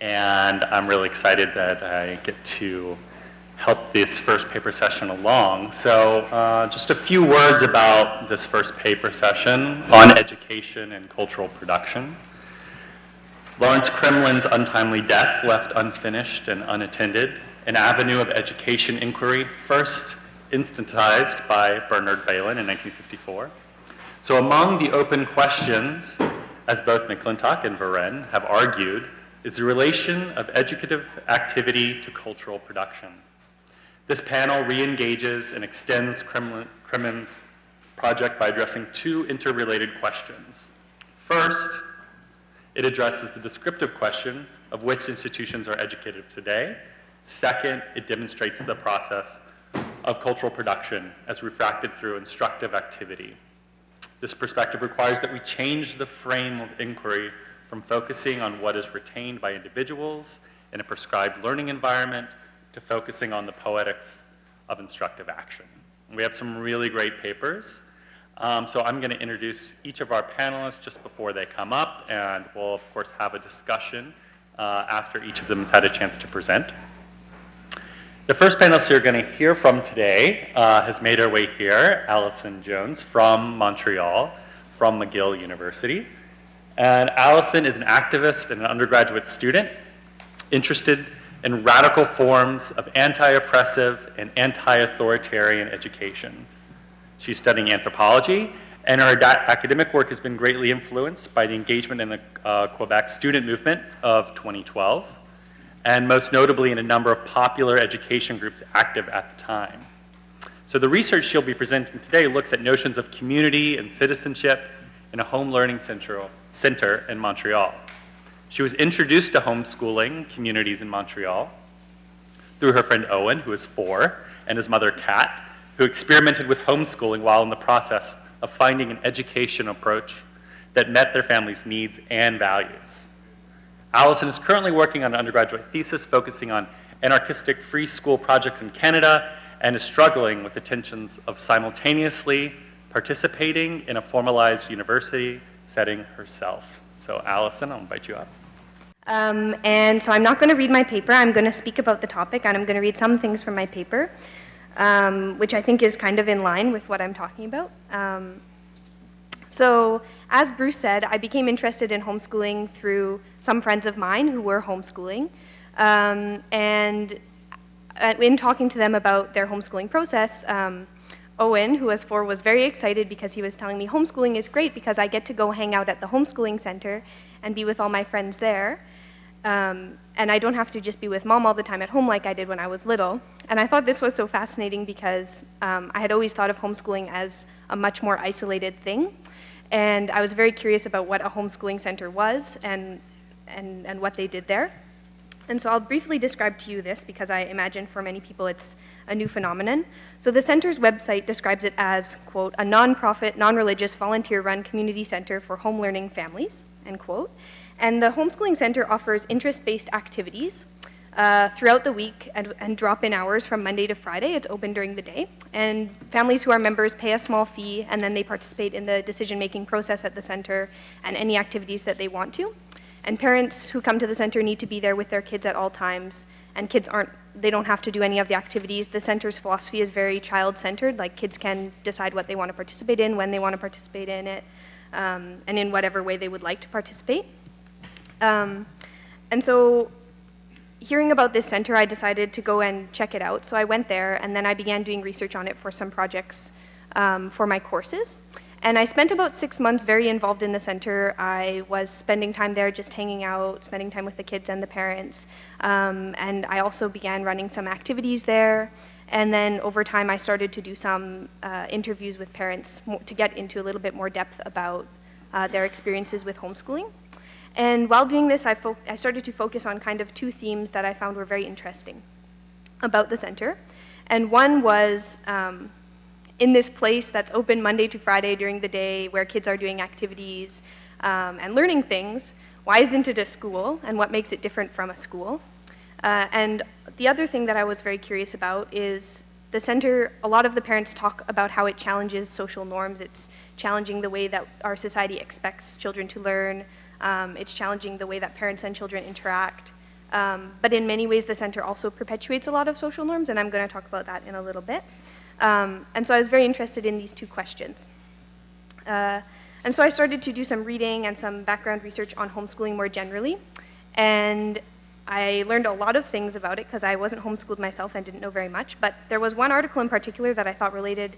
and I'm really excited that I get to help this first paper session along. So just a few words about this first paper session on education and cultural production. Lawrence Kremlin's untimely death left unfinished and unattended an avenue of education inquiry, first instantized by Bernard Bailyn in 1954. So among the open questions, as both McClintock and Varenne have argued, is the relation of educative activity to cultural production. This panel re-engages and extends Cremin's project by addressing two interrelated questions. First, it addresses the descriptive question of which institutions are educative today. Second, it demonstrates the process of cultural production as refracted through instructive activity. This perspective requires that we change the frame of inquiry from focusing on what is retained by individuals in a prescribed learning environment to focusing on the poetics of instructive action. And we have some really great papers. So I'm going to introduce each of our panelists just before they come up, and we'll, of course, have a discussion after each of them has had a chance to present. The first panelist you're going to hear from today has made her way here, Allison Jones from Montreal, from McGill University. And Allison is an activist and an undergraduate student interested in radical forms of anti-oppressive and anti-authoritarian education. She's studying anthropology, and her academic work has been greatly influenced by the engagement in the Quebec student movement of 2012. And most notably in a number of popular education groups active at the time. So the research she'll be presenting today looks at notions of community and citizenship in a home learning center in Montreal. She was introduced to homeschooling communities in Montreal through her friend Owen, who is 4, and his mother Kat, who experimented with homeschooling while in the process of finding an education approach that met their family's needs and values. Allison is currently working on an undergraduate thesis focusing on anarchistic free school projects in Canada and is struggling with the tensions of simultaneously participating in a formalized university setting herself. So Allison, I'll invite you up. And so I'm not going to read my paper. I'm going to speak about the topic, and I'm going to read some things from my paper, which I think is kind of in line with what I'm talking about. So, as Bruce said, I became interested in homeschooling through some friends of mine who were homeschooling. And in talking to them about their homeschooling process, Owen, who was 4, was very excited because he was telling me homeschooling is great because I get to go hang out at the homeschooling center and be with all my friends there. And I don't have to just be with mom all the time at home like I did when I was little. And I thought this was so fascinating because I had always thought of homeschooling as a much more isolated thing. And I was very curious about what a homeschooling center was and what they did there. And so I'll briefly describe to you this because I imagine for many people it's a new phenomenon. So the center's website describes it as, quote, a nonprofit, non-religious, volunteer-run community center for home learning families, end quote. And the homeschooling center offers interest-based activities throughout the week and drop-in hours from Monday to Friday. It's open during the day. And families who are members pay a small fee, and then they participate in the decision-making process at the center and any activities that they want to. And parents who come to the center need to be there with their kids at all times, and kids they don't have to do any of the activities. The center's philosophy is very child-centered, like kids can decide what they want to participate in, when they want to participate in it, and in whatever way they would like to participate. And so, hearing about this center, I decided to go and check it out. So I went there, and then I began doing research on it for some projects for my courses. And I spent about 6 months very involved in the center. I was spending time there just hanging out, spending time with the kids and the parents. And I also began running some activities there. And then over time, I started to do some interviews with parents to get into a little bit more depth about their experiences with homeschooling. And while doing this, I started to focus on kind of 2 themes that I found were very interesting about the center. And one was in this place that's open Monday to Friday during the day where kids are doing activities and learning things, why isn't it a school, and what makes it different from a school? And the other thing that I was very curious about is the center, a lot of the parents talk about how it challenges social norms. It's challenging the way that our society expects children to learn. It's challenging the way that parents and children interact. But in many ways, the center also perpetuates a lot of social norms, and I'm going to talk about that in a little bit. And so I was very interested in these two questions. And so I started to do some reading and some background research on homeschooling more generally. And I learned a lot of things about it because I wasn't homeschooled myself and didn't know very much. But there was one article in particular that I thought related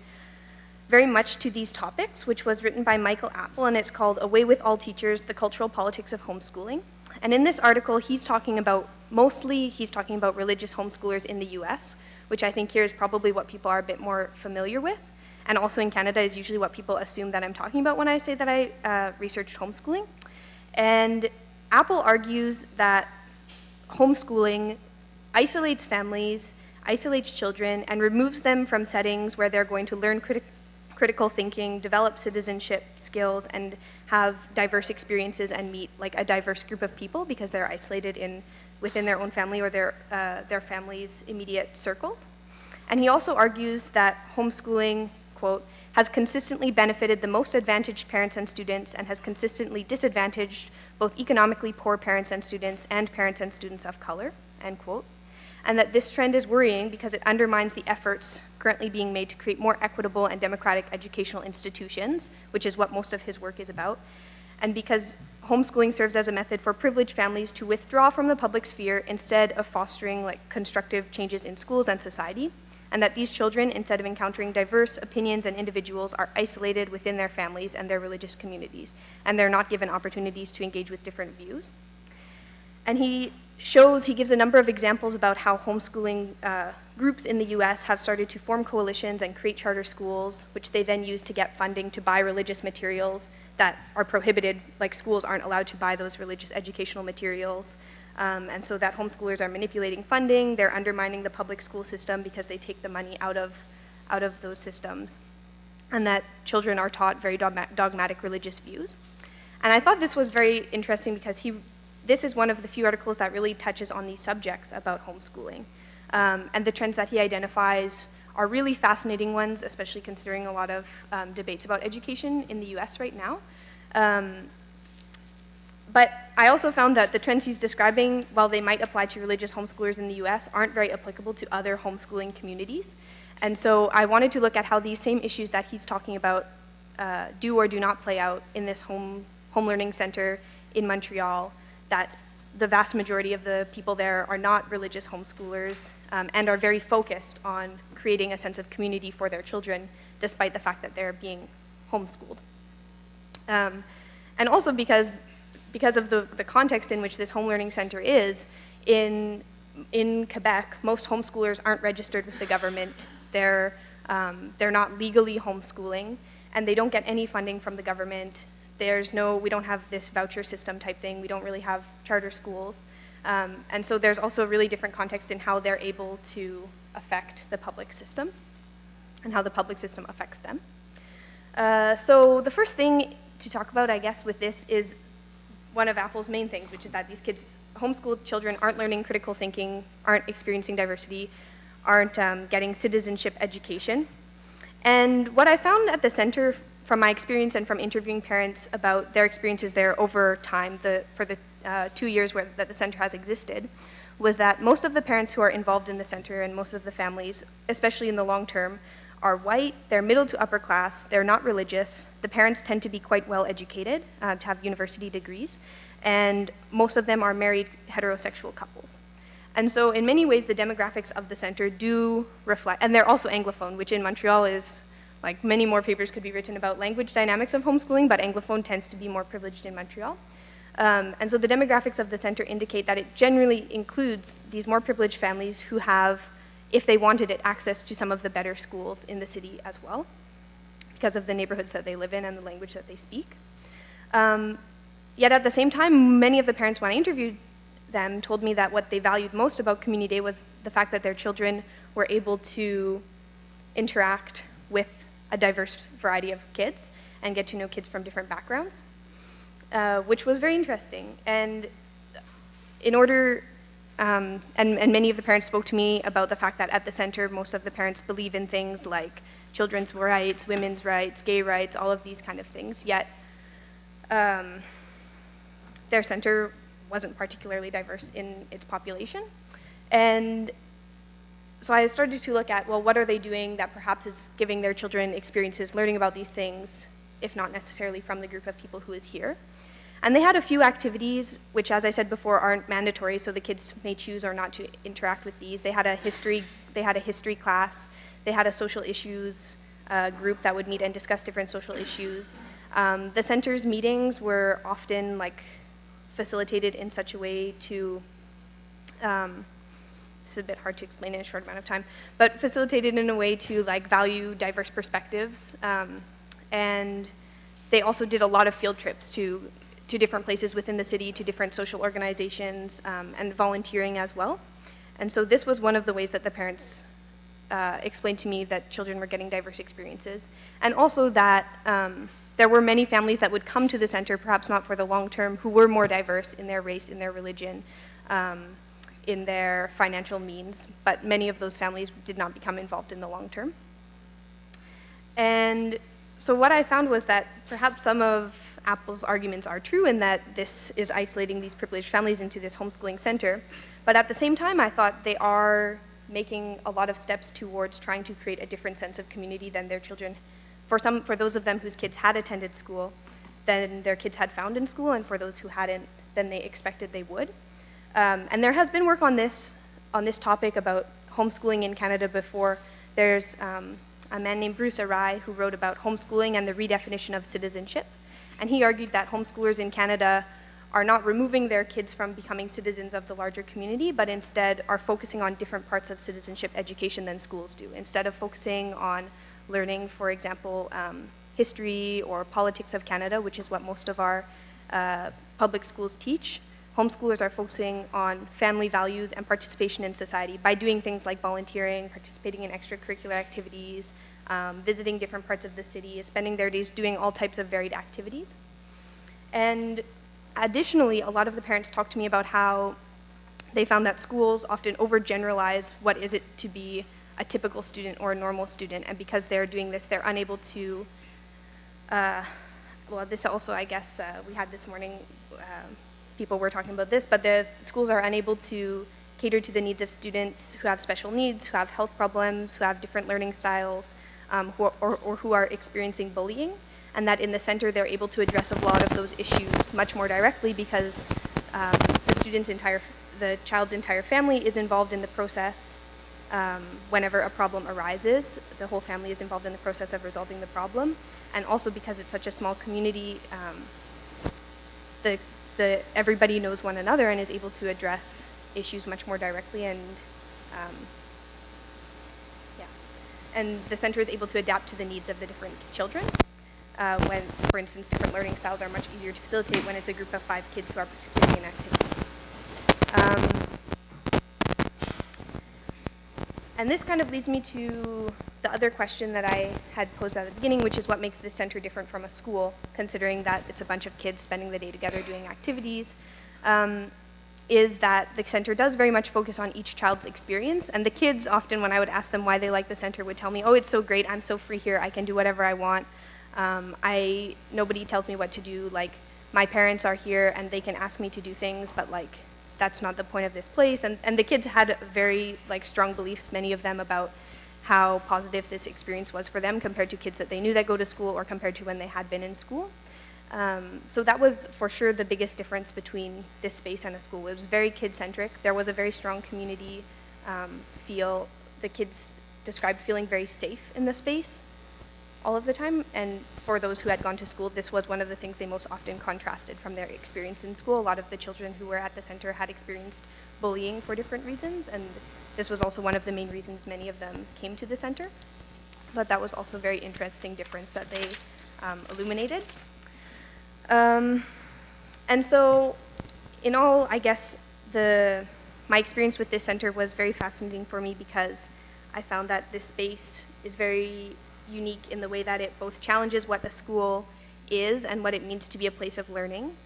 very much to these topics, which was written by Michael Apple, and it's called Away with All Teachers, The Cultural Politics of Homeschooling. And in this article, he's talking about religious homeschoolers in the US, which I think here is probably what people are a bit more familiar with. And also in Canada is usually what people assume that I'm talking about when I say that I researched homeschooling. And Apple argues that homeschooling isolates families, isolates children, and removes them from settings where they're going to learn critical thinking, develop citizenship skills, and have diverse experiences and meet like a diverse group of people because they're isolated within their own family or their family's immediate circles. And he also argues that homeschooling, quote, has consistently benefited the most advantaged parents and students and has consistently disadvantaged both economically poor parents and students of color, end quote. And that this trend is worrying because it undermines the efforts currently being made to create more equitable and democratic educational institutions, which is what most of his work is about, and because homeschooling serves as a method for privileged families to withdraw from the public sphere instead of fostering like constructive changes in schools and society, and that these children, instead of encountering diverse opinions and individuals, are isolated within their families and their religious communities, and they're not given opportunities to engage with different views. And he gives a number of examples about how homeschooling groups in the US have started to form coalitions and create charter schools, which they then use to get funding to buy religious materials that are prohibited, like schools aren't allowed to buy those religious educational materials. And so that homeschoolers are manipulating funding, they're undermining the public school system because they take the money out of those systems, and that children are taught very dogmatic religious views. And I thought this was very interesting because this is one of the few articles that really touches on these subjects about homeschooling. And the trends that he identifies are really fascinating ones, especially considering a lot of debates about education in the US right now. But I also found that the trends he's describing, while they might apply to religious homeschoolers in the US, aren't very applicable to other homeschooling communities. And so I wanted to look at how these same issues that he's talking about do or do not play out in this home learning center in Montreal, that the vast majority of the people there are not religious homeschoolers and are very focused on creating a sense of community for their children, despite the fact that they're being homeschooled. And also because of the context in which this home learning center is, in Quebec, most homeschoolers aren't registered with the government. They're not legally homeschooling, and they don't get any funding from the government. We don't have this voucher system type thing. We don't really have charter schools. And so there's also a really different context in how they're able to affect the public system and how the public system affects them. So the first thing to talk about, I guess, with this is one of Apple's main things, which is that these homeschooled children aren't learning critical thinking, aren't experiencing diversity, aren't getting citizenship education. And what I found at the center from my experience and from interviewing parents about their experiences there over time, for the 2 years that the center has existed, was that most of the parents who are involved in the center and most of the families, especially in the long term, are white, they're middle to upper class, they're not religious, the parents tend to be quite well educated, to have university degrees, and most of them are married heterosexual couples. And so in many ways, the demographics of the center do reflect, and they're also Anglophone, which in Montreal is, like, many more papers could be written about language dynamics of homeschooling, but Anglophone tends to be more privileged in Montreal. And so the demographics of the center indicate that it generally includes these more privileged families who have, if they wanted it, access to some of the better schools in the city as well, because of the neighborhoods that they live in and the language that they speak. Yet at the same time, many of the parents, when I interviewed them, told me that what they valued most about Community Day was the fact that their children were able to interact with a diverse variety of kids and get to know kids from different backgrounds, which was very interesting. And and many of the parents spoke to me about the fact that at the center, most of the parents believe in things like children's rights, women's rights, gay rights, all of these kind of things, yet their center wasn't particularly diverse in its population. And so I started to look at, well, what are they doing that perhaps is giving their children experiences learning about these things, if not necessarily from the group of people who is here. And they had a few activities, which, as I said before, aren't mandatory, so the kids may choose or not to interact with these. They had a history class, they had a social issues group that would meet and discuss different social issues. The center's meetings were often facilitated in such a way to, it's a bit hard to explain in a short amount of time, but facilitated in a way to value diverse perspectives. And they also did a lot of field trips to different places within the city, to different social organizations, and volunteering as well. And so this was one of the ways that the parents explained to me that children were getting diverse experiences. And also that there were many families that would come to the center, perhaps not for the long term, who were more diverse in their race, in their religion, in their financial means, but many of those families did not become involved in the long term. And so what I found was that perhaps some of Apple's arguments are true in that this is isolating these privileged families into this homeschooling center, but at the same time I thought they are making a lot of steps towards trying to create a different sense of community than their children, for those of them whose kids had attended school, than their kids had found in school, and for those who hadn't, than they expected they would. And there has been work on this topic about homeschooling in Canada before. There's a man named Bruce Arai who wrote about homeschooling and the redefinition of citizenship. And he argued that homeschoolers in Canada are not removing their kids from becoming citizens of the larger community, but instead are focusing on different parts of citizenship education than schools do. Instead of focusing on learning, for example, history or politics of Canada, which is what most of our public schools teach, homeschoolers are focusing on family values and participation in society by doing things like volunteering, participating in extracurricular activities, visiting different parts of the city, spending their days doing all types of varied activities. And additionally, a lot of the parents talked to me about how they found that schools often overgeneralize what is it to be a typical student or a normal student, and because they're doing this, they're unable to, well, this also, I guess, we had this morning, people were talking about this, but the schools are unable to cater to the needs of students who have special needs, who have health problems, who have different learning styles, or who are experiencing bullying, and that in the center they're able to address a lot of those issues much more directly because the child's entire family is involved in the process. Whenever a problem arises, the whole family is involved in the process of resolving the problem, and also because it's such a small community, everybody knows one another and is able to address issues much more directly, and and the center is able to adapt to the needs of the different children. When, for instance, different learning styles are much easier to facilitate when it's a group of 5 kids who are participating in activities. And this kind of leads me to the other question that I had posed at the beginning, which is what makes this center different from a school, considering that it's a bunch of kids spending the day together doing activities, is that the center does very much focus on each child's experience. And the kids often, when I would ask them why they like the center, would tell me, oh, it's so great, I'm so free here, I can do whatever I want. Nobody tells me what to do, my parents are here and they can ask me to do things, but that's not the point of this place. And the kids had very strong beliefs, many of them, about how positive this experience was for them compared to kids that they knew that go to school or compared to when they had been in school. So that was for sure the biggest difference between this space and a school. It was very kid-centric. There was a very strong community feel. The kids described feeling very safe in the space all of the time, and for those who had gone to school, this was one of the things they most often contrasted from their experience in school. A lot of the children who were at the center had experienced bullying for different reasons, and this was also one of the main reasons many of them came to the center. But that was also a very interesting difference that they illuminated. And so, in all, I guess, my experience with this center was very fascinating for me because I found that this space is very unique in the way that it both challenges what a school is and what it means to be a place of learning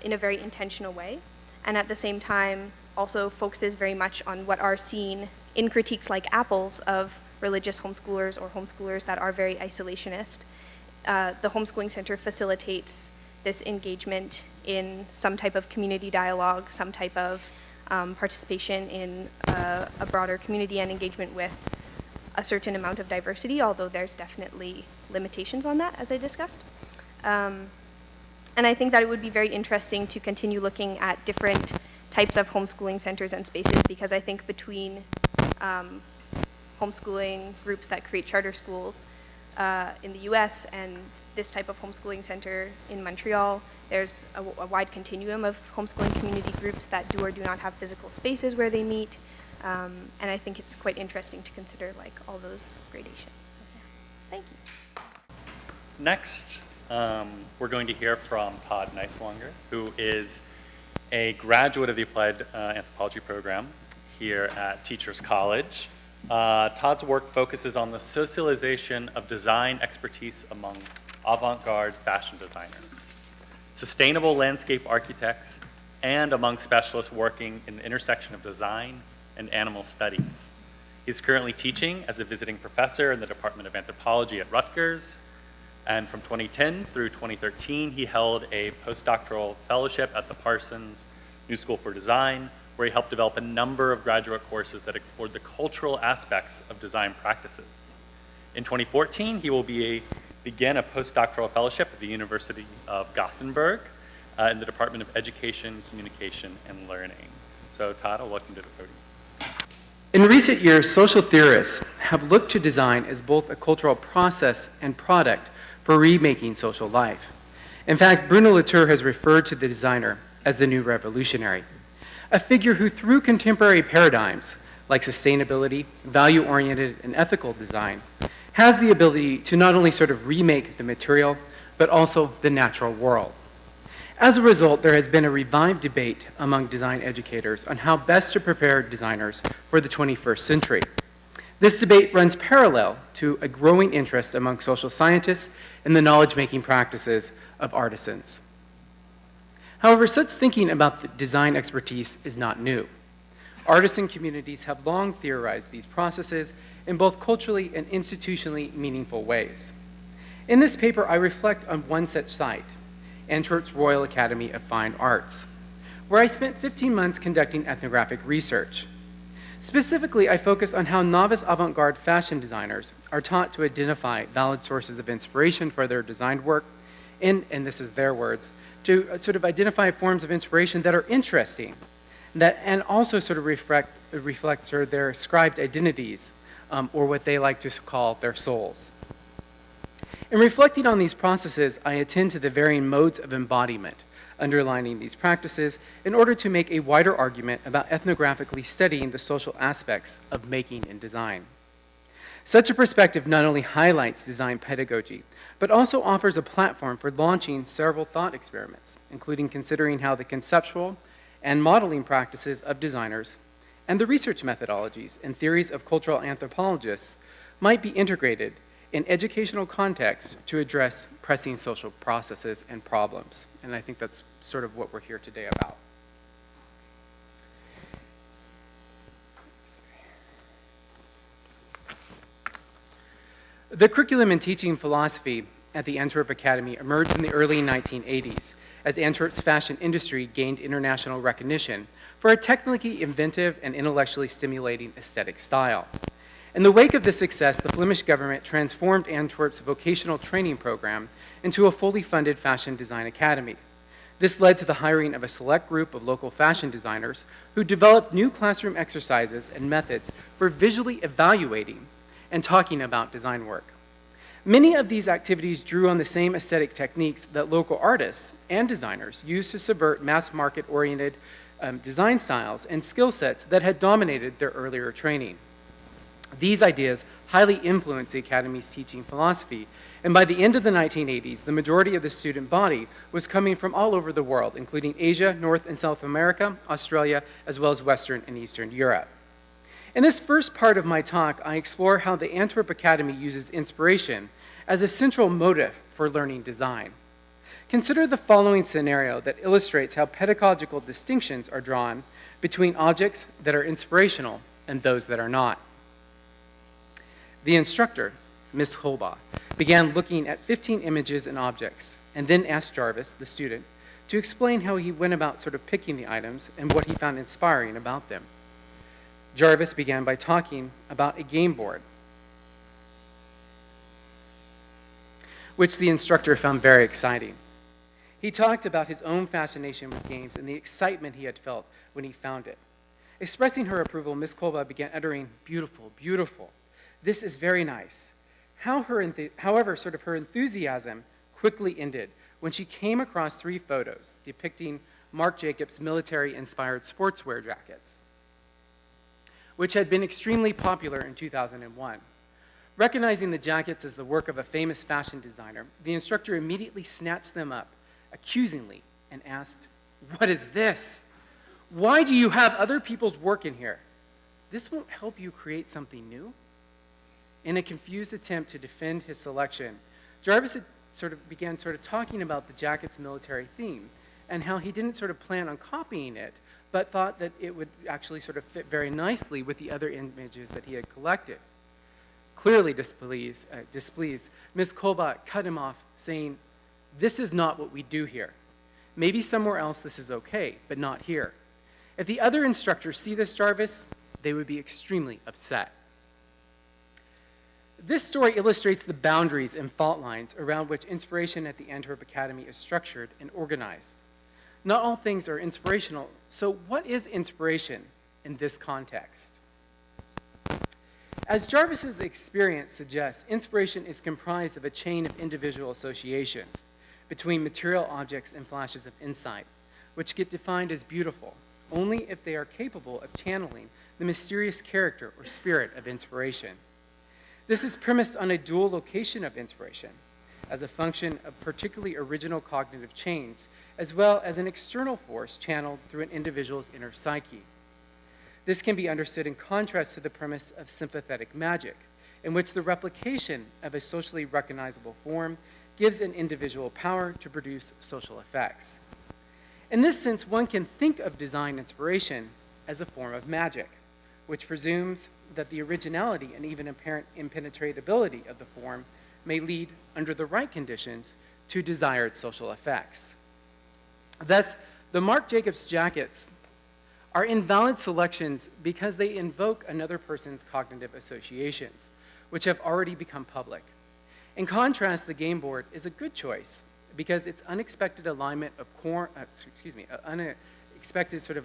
in a very intentional way, and at the same time also focuses very much on what are seen in critiques like Apple's of religious homeschoolers or homeschoolers that are very isolationist. The Homeschooling Center facilitates this engagement in some type of community dialogue, some type of participation in a broader community and engagement with a certain amount of diversity, although there's definitely limitations on that, as I discussed. And I think that it would be very interesting to continue looking at different types of homeschooling centers and spaces, because I think between homeschooling groups that create charter schools in the US and this type of homeschooling center in Montreal, there's a wide continuum of homeschooling community groups that do or do not have physical spaces where they meet. And I think it's quite interesting to consider like all those gradations. So, yeah. Thank you. Next, we're going to hear from Todd Neiswanger, who is a graduate of the Applied Anthropology program here at Teachers College. Todd's work focuses on the socialization of design expertise among avant-garde fashion designers, sustainable landscape architects, and among specialists working in the intersection of design and animal studies. He's currently teaching as a visiting professor in the Department of Anthropology at Rutgers, and from 2010 through 2013, he held a postdoctoral fellowship at the Parsons New School for Design, where he helped develop a number of graduate courses that explored the cultural aspects of design practices. In 2014, he will begin a postdoctoral fellowship at the University of Gothenburg in the Department of Education, Communication, and Learning. So Todd, welcome to the podium. In recent years, social theorists have looked to design as both a cultural process and product for remaking social life. In fact, Bruno Latour has referred to the designer as the new revolutionary, a figure who, through contemporary paradigms like sustainability, value-oriented, and ethical design, has the ability to not only sort of remake the material, but also the natural world. As a result, there has been a revived debate among design educators on how best to prepare designers for the 21st century. This debate runs parallel to a growing interest among social scientists in the knowledge-making practices of artisans. However, such thinking about the design expertise is not new. Artisan communities have long theorized these processes in both culturally and institutionally meaningful ways. In this paper, I reflect on one such site, Antwerp's Royal Academy of Fine Arts, where I spent 15 months conducting ethnographic research. Specifically, I focus on how novice avant-garde fashion designers are taught to identify valid sources of inspiration for their designed work, and this is their words, to sort of identify forms of inspiration that are interesting, and also sort of reflect sort of their ascribed identities, or what they like to call their souls. In reflecting on these processes, I attend to the varying modes of embodiment underlining these practices in order to make a wider argument about ethnographically studying the social aspects of making and design. Such a perspective not only highlights design pedagogy, but also offers a platform for launching several thought experiments, including considering how the conceptual and modeling practices of designers and the research methodologies and theories of cultural anthropologists might be integrated in educational contexts to address pressing social processes and problems. And I think that's sort of what we're here today about. The curriculum and teaching philosophy at the Antwerp Academy emerged in the early 1980s as Antwerp's fashion industry gained international recognition for a technically inventive and intellectually stimulating aesthetic style. In the wake of this success, the Flemish government transformed Antwerp's vocational training program into a fully funded fashion design academy. This led to the hiring of a select group of local fashion designers who developed new classroom exercises and methods for visually evaluating and talking about design work. Many of these activities drew on the same aesthetic techniques that local artists and designers used to subvert mass market-oriented design styles and skill sets that had dominated their earlier training. These ideas highly influenced the Academy's teaching philosophy, and by the end of the 1980s, the majority of the student body was coming from all over the world, including Asia, North and South America, Australia, as well as Western and Eastern Europe. In this first part of my talk, I explore how the Antwerp Academy uses inspiration as a central motive for learning design. Consider the following scenario that illustrates how pedagogical distinctions are drawn between objects that are inspirational and those that are not. The instructor, Ms. Holba, began looking at 15 images and objects. and then asked Jarvis, the student, to explain how he went about sort of picking the items and what he found inspiring about them. Jarvis began by talking about a game board, which the instructor found very exciting. He talked about his own fascination with games and the excitement he had felt when he found it. Expressing her approval, Miss Kolba began uttering, "Beautiful, beautiful. This is very nice." However, sort of her enthusiasm quickly ended when she came across 3 photos depicting Marc Jacobs' military-inspired sportswear jackets, which had been extremely popular in 2001. Recognizing the jackets as the work of a famous fashion designer, the instructor immediately snatched them up, accusingly, and asked, "What is this? Why do you have other people's work in here? This won't help you create something new?" In a confused attempt to defend his selection, Jarvis began talking about the jacket's military theme and how he didn't plan on copying it, but thought that it would actually fit very nicely with the other images that he had collected. Clearly displeased, Ms. Kolba cut him off, saying, "This is not what we do here. Maybe somewhere else this is okay, but not here. If the other instructors see this, Jarvis, they would be extremely upset." This story illustrates the boundaries and fault lines around which inspiration at the Antwerp Academy is structured and organized. Not all things are inspirational, so what is inspiration in this context? As Jarvis's experience suggests, inspiration is comprised of a chain of individual associations between material objects and flashes of insight, which get defined as beautiful only if they are capable of channeling the mysterious character or spirit of inspiration. This is premised on a dual location of inspiration, as a function of particularly original cognitive chains, as well as an external force channeled through an individual's inner psyche. This can be understood in contrast to the premise of sympathetic magic, in which the replication of a socially recognizable form gives an individual power to produce social effects. In this sense, one can think of design inspiration as a form of magic, which presumes that the originality and even apparent impenetrability of the form may lead, under the right conditions, to desired social effects. Thus, the Marc Jacobs jackets are invalid selections because they invoke another person's cognitive associations, which have already become public. In contrast, the game board is a good choice because its unexpected alignment of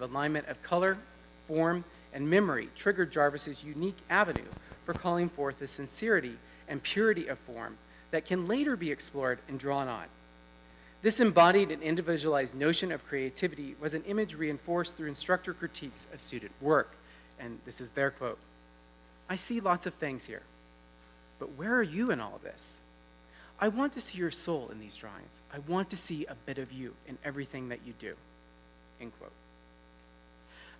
alignment of color, form, and memory triggered Jarvis's unique avenue for calling forth the sincerity and purity of form that can later be explored and drawn on. This embodied and individualized notion of creativity was an image reinforced through instructor critiques of student work. And this is their quote: "I see lots of things here, but where are you in all of this? I want to see your soul in these drawings. I want to see a bit of you in everything that you do." End quote.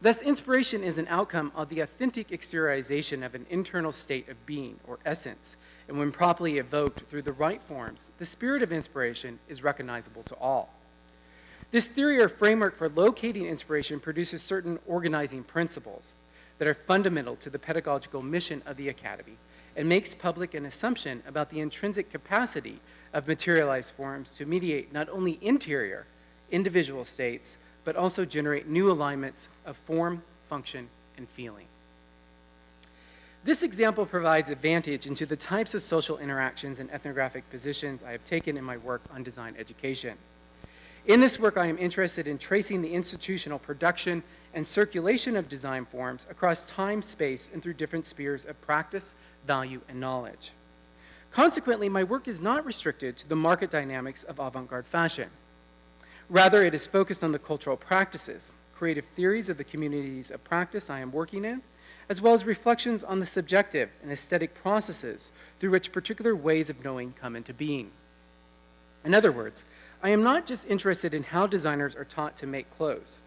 Thus, inspiration is an outcome of the authentic exteriorization of an internal state of being or essence, and when properly evoked through the right forms, the spirit of inspiration is recognizable to all. This theory or framework for locating inspiration produces certain organizing principles that are fundamental to the pedagogical mission of the Academy and makes public an assumption about the intrinsic capacity of materialized forms to mediate not only interior, individual states, but also generate new alignments of form, function, and feeling. This example provides advantage into the types of social interactions and ethnographic positions I have taken in my work on design education. In this work, I am interested in tracing the institutional production and circulation of design forms across time, space, and through different spheres of practice, value, and knowledge. Consequently, my work is not restricted to the market dynamics of avant-garde fashion. Rather, it is focused on the cultural practices, creative theories of the communities of practice I am working in, as well as reflections on the subjective and aesthetic processes through which particular ways of knowing come into being. In other words, I am not just interested in how designers are taught to make clothes,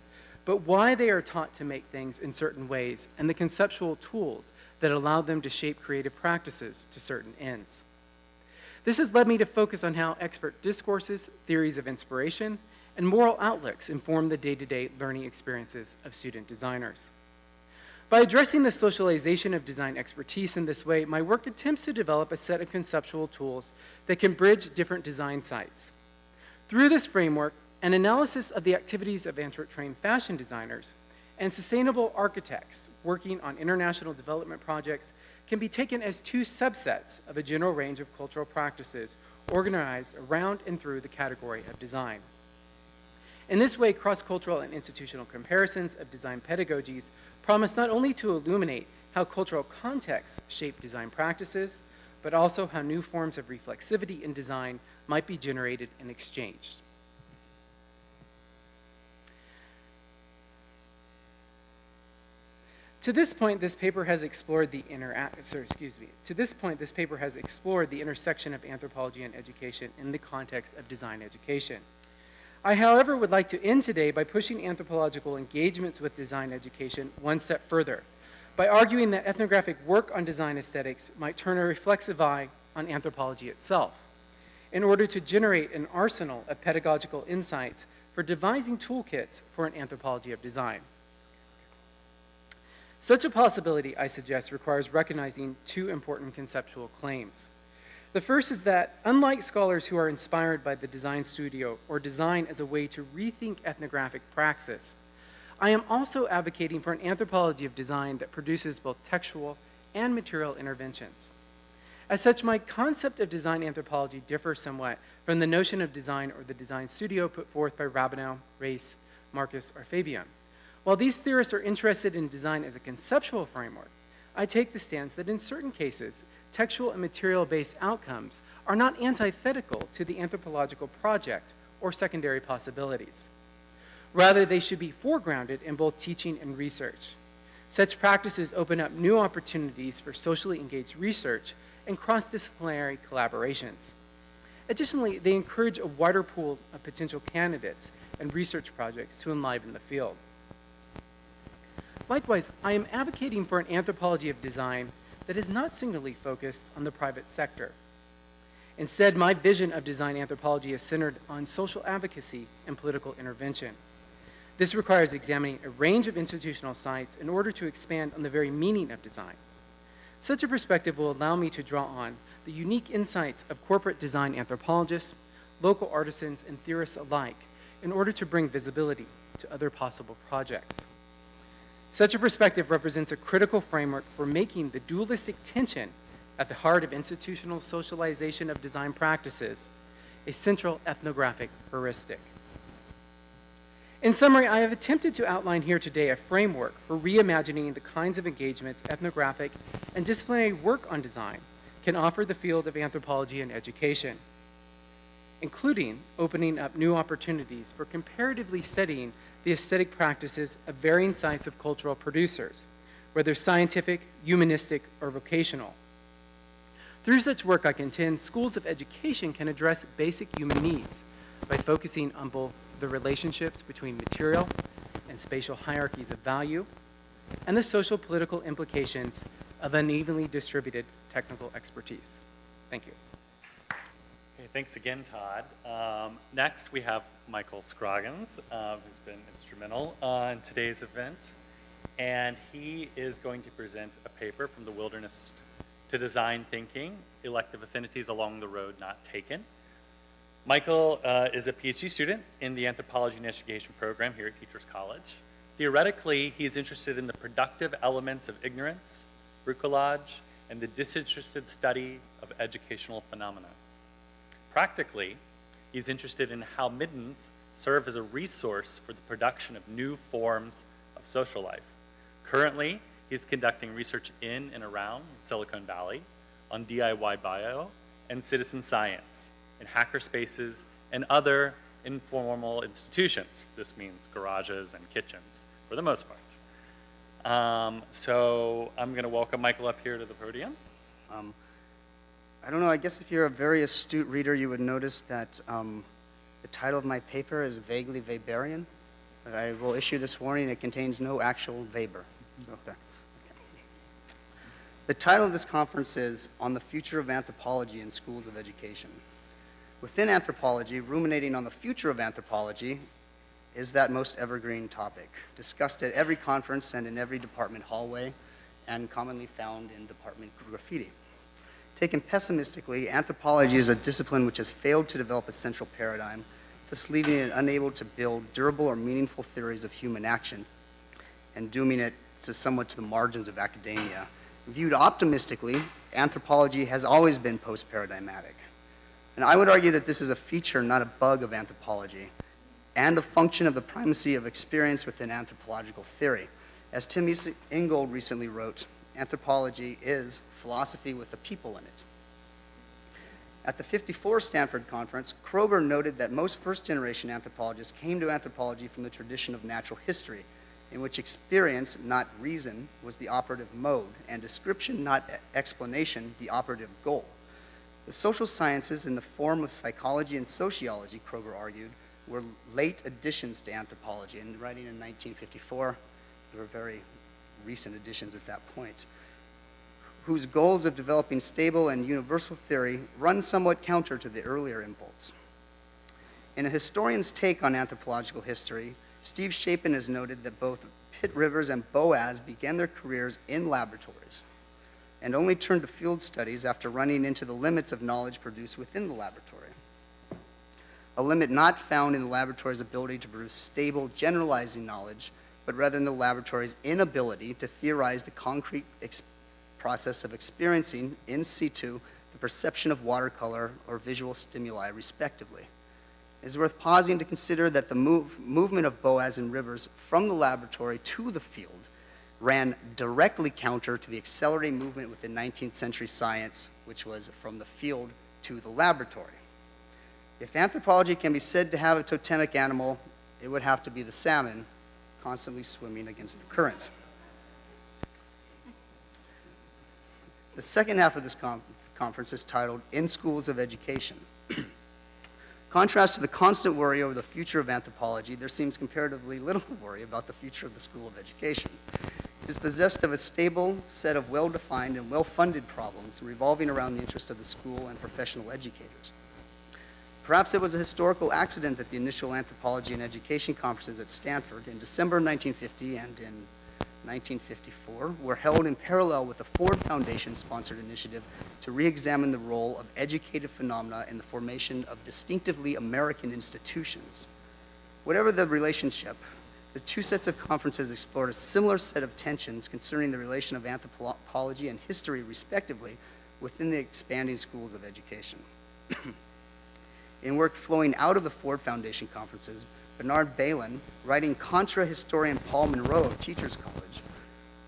but why they are taught to make things in certain ways and the conceptual tools that allow them to shape creative practices to certain ends. This has led me to focus on how expert discourses, theories of inspiration, and moral outlooks inform the day-to-day learning experiences of student designers. By addressing the socialization of design expertise in this way, my work attempts to develop a set of conceptual tools that can bridge different design sites. Through this framework, an analysis of the activities of trained fashion designers and sustainable architects working on international development projects can be taken as two subsets of a general range of cultural practices organized around and through the category of design. In this way, cross-cultural and institutional comparisons of design pedagogies promise not only to illuminate how cultural contexts shape design practices, but also how new forms of reflexivity in design might be generated and exchanged. To this point, this paper has explored the intersection of anthropology and education in the context of design education. I, however, would like to end today by pushing anthropological engagements with design education one step further, by arguing that ethnographic work on design aesthetics might turn a reflexive eye on anthropology itself, in order to generate an arsenal of pedagogical insights for devising toolkits for an anthropology of design. Such a possibility, I suggest, requires recognizing two important conceptual claims. The first is that, unlike scholars who are inspired by the design studio or design as a way to rethink ethnographic praxis, I am also advocating for an anthropology of design that produces both textual and material interventions. As such, my concept of design anthropology differs somewhat from the notion of design or the design studio put forth by Rabineau, Race, Marcus, or Fabian. While these theorists are interested in design as a conceptual framework, I take the stance that in certain cases, textual and material-based outcomes are not antithetical to the anthropological project or secondary possibilities. Rather, they should be foregrounded in both teaching and research. Such practices open up new opportunities for socially engaged research and cross-disciplinary collaborations. Additionally, they encourage a wider pool of potential candidates and research projects to enliven the field. Likewise, I am advocating for an anthropology of design that is not singularly focused on the private sector. Instead, my vision of design anthropology is centered on social advocacy and political intervention. This requires examining a range of institutional sites in order to expand on the very meaning of design. Such a perspective will allow me to draw on the unique insights of corporate design anthropologists, local artisans, and theorists alike in order to bring visibility to other possible projects. Such a perspective represents a critical framework for making the dualistic tension at the heart of institutional socialization of design practices a central ethnographic heuristic. In summary, I have attempted to outline here today a framework for reimagining the kinds of engagements ethnographic and disciplinary work on design can offer the field of anthropology and education, including opening up new opportunities for comparatively studying the aesthetic practices of varying sites of cultural producers, whether scientific, humanistic, or vocational. Through such work, I contend schools of education can address basic human needs by focusing on both the relationships between material and spatial hierarchies of value and the social political implications of unevenly distributed technical expertise. Thank you. Okay, thanks again, Todd. Next, we have Michael Scroggins, who's been instrumental in today's event. And he is going to present a paper from the Wilderness to Design Thinking, Elective Affinities Along the Road Not Taken. Michael is a PhD student in the Anthropology and Education program here at Teachers College. Theoretically, he is interested in the productive elements of ignorance, bricolage, and the disinterested study of educational phenomena. Practically, he's interested in how middens serve as a resource for the production of new forms of social life. Currently, he's conducting research in and around Silicon Valley on DIY bio and citizen science in hacker spaces and other informal institutions. This means garages and kitchens for the most part. So I'm going to welcome Michael up here to the podium. I don't know, I guess if you're a very astute reader, you would notice that the title of my paper is vaguely Weberian. But I will issue this warning, it contains no actual Weber. Okay. The title of this conference is On the Future of Anthropology in Schools of Education. Within anthropology, ruminating on the future of anthropology is that most evergreen topic, discussed at every conference and in every department hallway, and commonly found in department graffiti. Taken pessimistically, anthropology is a discipline which has failed to develop a central paradigm thus leaving it unable to build durable or meaningful theories of human action and dooming it to somewhat to the margins of academia. Viewed optimistically, anthropology has always been post-paradigmatic. And I would argue that this is a feature, not a bug of anthropology, and a function of the primacy of experience within anthropological theory. As Tim Ingold recently wrote, anthropology is philosophy with the people in it. At the '54 Stanford Conference, Kroeber noted that most first-generation anthropologists came to anthropology from the tradition of natural history, in which experience, not reason, was the operative mode, and description, not explanation, the operative goal. The social sciences, in the form of psychology and sociology, Kroeber argued, were late additions to anthropology. And writing in 1954, they were very recent additions at that point, whose goals of developing stable and universal theory run somewhat counter to the earlier impulse. In a historian's take on anthropological history, Steve Shapin has noted that both Pitt Rivers and Boas began their careers in laboratories and only turned to field studies after running into the limits of knowledge produced within the laboratory. A limit not found in the laboratory's ability to produce stable, generalizing knowledge, but rather in the laboratory's inability to theorize the concrete process of experiencing in situ the perception of watercolor or visual stimuli, respectively. It is worth pausing to consider that the movement of Boas and Rivers from the laboratory to the field ran directly counter to the accelerating movement within 19th century science, which was from the field to the laboratory. If anthropology can be said to have a totemic animal, it would have to be the salmon, constantly swimming against the current. The second half of this conference is titled In Schools of Education. Contrast to the constant worry over the future of anthropology, there seems comparatively little worry about the future of the School of Education. It is possessed of a stable set of well-defined and well-funded problems revolving around the interest of the school and professional educators. Perhaps it was a historical accident that the initial anthropology and education conferences at Stanford in December 1950 and in 1954 were held in parallel with the Ford Foundation-sponsored initiative to re-examine the role of educative phenomena in the formation of distinctively American institutions. Whatever the relationship, the two sets of conferences explored a similar set of tensions concerning the relation of anthropology and history, respectively, within the expanding schools of education. In work flowing out of the Ford Foundation conferences, Bernard Bailyn, writing contra historian Paul Monroe of Teachers College,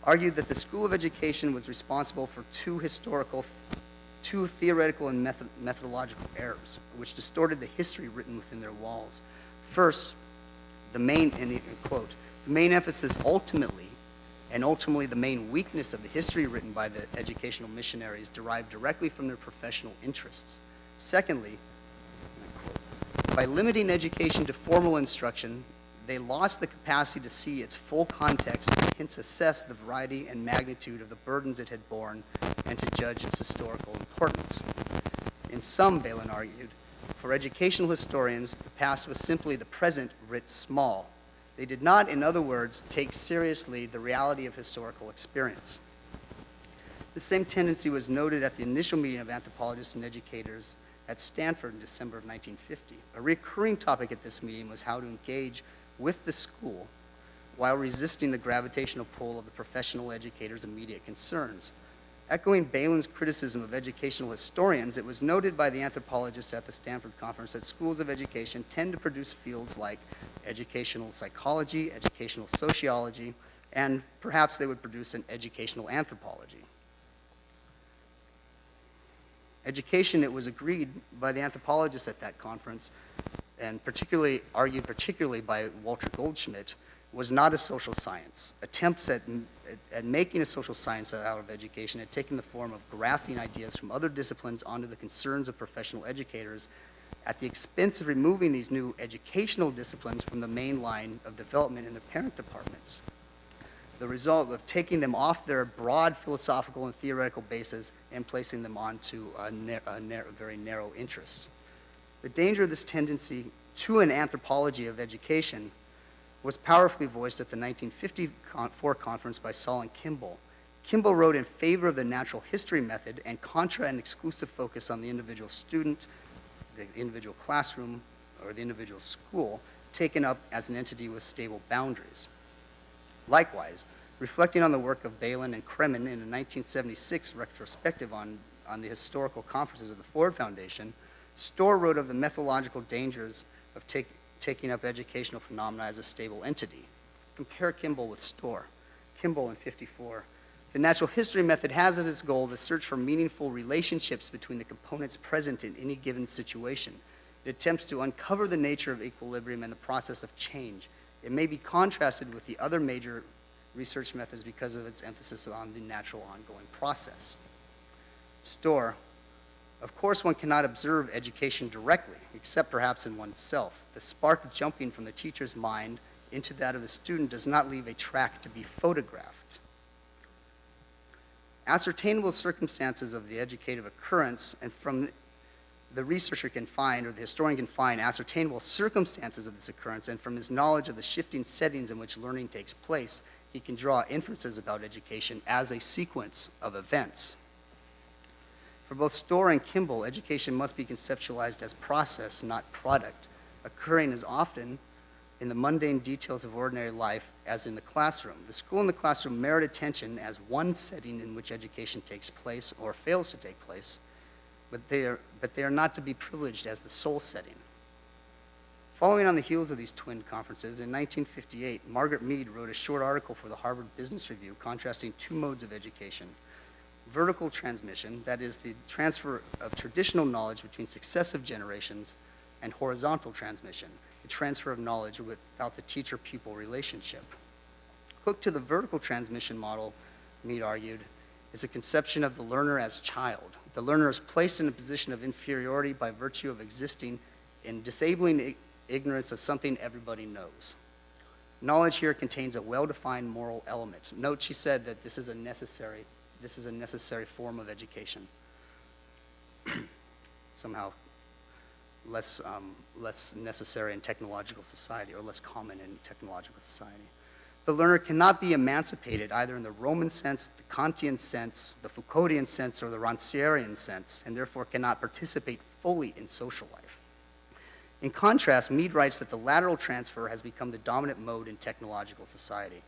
argued that the School of Education was responsible for two theoretical and methodological errors, which distorted the history written within their walls. First, the main, and quote, the main emphasis ultimately, and ultimately the main weakness of the history written by the educational missionaries derived directly from their professional interests. Secondly, by limiting education to formal instruction, they lost the capacity to see its full context and hence assess the variety and magnitude of the burdens it had borne and to judge its historical importance. In sum, Bailyn argued, for educational historians, the past was simply the present writ small. They did not, in other words, take seriously the reality of historical experience. The same tendency was noted at the initial meeting of anthropologists and educators at Stanford in December of 1950. A recurring topic at this meeting was how to engage with the school while resisting the gravitational pull of the professional educators' immediate concerns. Echoing Balyn's criticism of educational historians, it was noted by the anthropologists at the Stanford conference that schools of education tend to produce fields like educational psychology, educational sociology, and perhaps they would produce an educational anthropology. Education, it was agreed by the anthropologists at that conference, and argued particularly by Walter Goldschmidt, was not a social science. Attempts at making a social science out of education had taken the form of grafting ideas from other disciplines onto the concerns of professional educators at the expense of removing these new educational disciplines from the main line of development in the parent departments. The result of taking them off their broad philosophical and theoretical basis and placing them onto a very narrow interest. The danger of this tendency to an anthropology of education was powerfully voiced at the 1954 conference by Saul and Kimball. Kimball wrote in favor of the natural history method and contra an exclusive focus on the individual student, the individual classroom, or the individual school, taken up as an entity with stable boundaries. Likewise, reflecting on the work of Bailyn and Cremin in a 1976 retrospective on the historical conferences of the Ford Foundation, Storr wrote of the methodological dangers of taking up educational phenomena as a stable entity. Compare Kimball with Storr. Kimball in 54. The natural history method has as its goal the search for meaningful relationships between the components present in any given situation. It attempts to uncover the nature of equilibrium and the process of change. It may be contrasted with the other major research methods because of its emphasis on the natural ongoing process. Storr, of course one cannot observe education directly, except perhaps in oneself. The spark jumping from the teacher's mind into that of the student does not leave a track to be photographed. Ascertainable circumstances of the educative occurrence, and from the researcher can find, or the historian can find, ascertainable circumstances of this occurrence, and from his knowledge of the shifting settings in which learning takes place, he can draw inferences about education as a sequence of events. For both Storr and Kimball, education must be conceptualized as process, not product, occurring as often in the mundane details of ordinary life as in the classroom. The school and the classroom merit attention as one setting in which education takes place or fails to take place, but they are not to be privileged as the sole setting. Following on the heels of these twin conferences, in 1958, Margaret Mead wrote a short article for the Harvard Business Review contrasting two modes of education. Vertical transmission, that is the transfer of traditional knowledge between successive generations, and horizontal transmission, the transfer of knowledge without the teacher-pupil relationship. Hooked to the vertical transmission model, Mead argued, is a conception of the learner as child. The learner is placed in a position of inferiority by virtue of existing in disabling ignorance of something everybody knows. Knowledge here contains a well-defined moral element. Note she said that this is a necessary form of education. Somehow less necessary in technological society, or less common in technological society. The learner cannot be emancipated either in the Roman sense, the Kantian sense, the Foucauldian sense, or the Rancierian sense, and therefore cannot participate fully in social life. In contrast, Mead writes that the lateral transfer has become the dominant mode in technological society.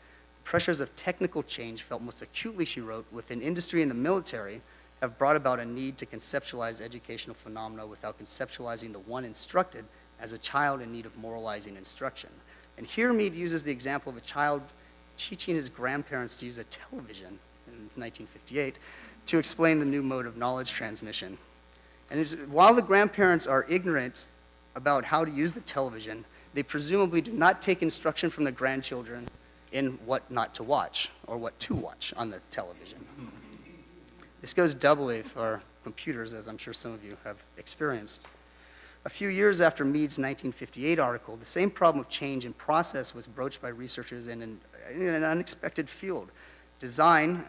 Pressures of technical change felt most acutely, she wrote, within industry and the military have brought about a need to conceptualize educational phenomena without conceptualizing the one instructed as a child in need of moralizing instruction. And here Mead uses the example of a child teaching his grandparents to use a television in 1958 to explain the new mode of knowledge transmission. And while the grandparents are ignorant about how to use the television, they presumably do not take instruction from the grandchildren in what not to watch or what to watch on the television. This goes doubly for computers, as I'm sure some of you have experienced. A few years after Mead's 1958 article, the same problem of change in process was broached by researchers in an unexpected field. Design,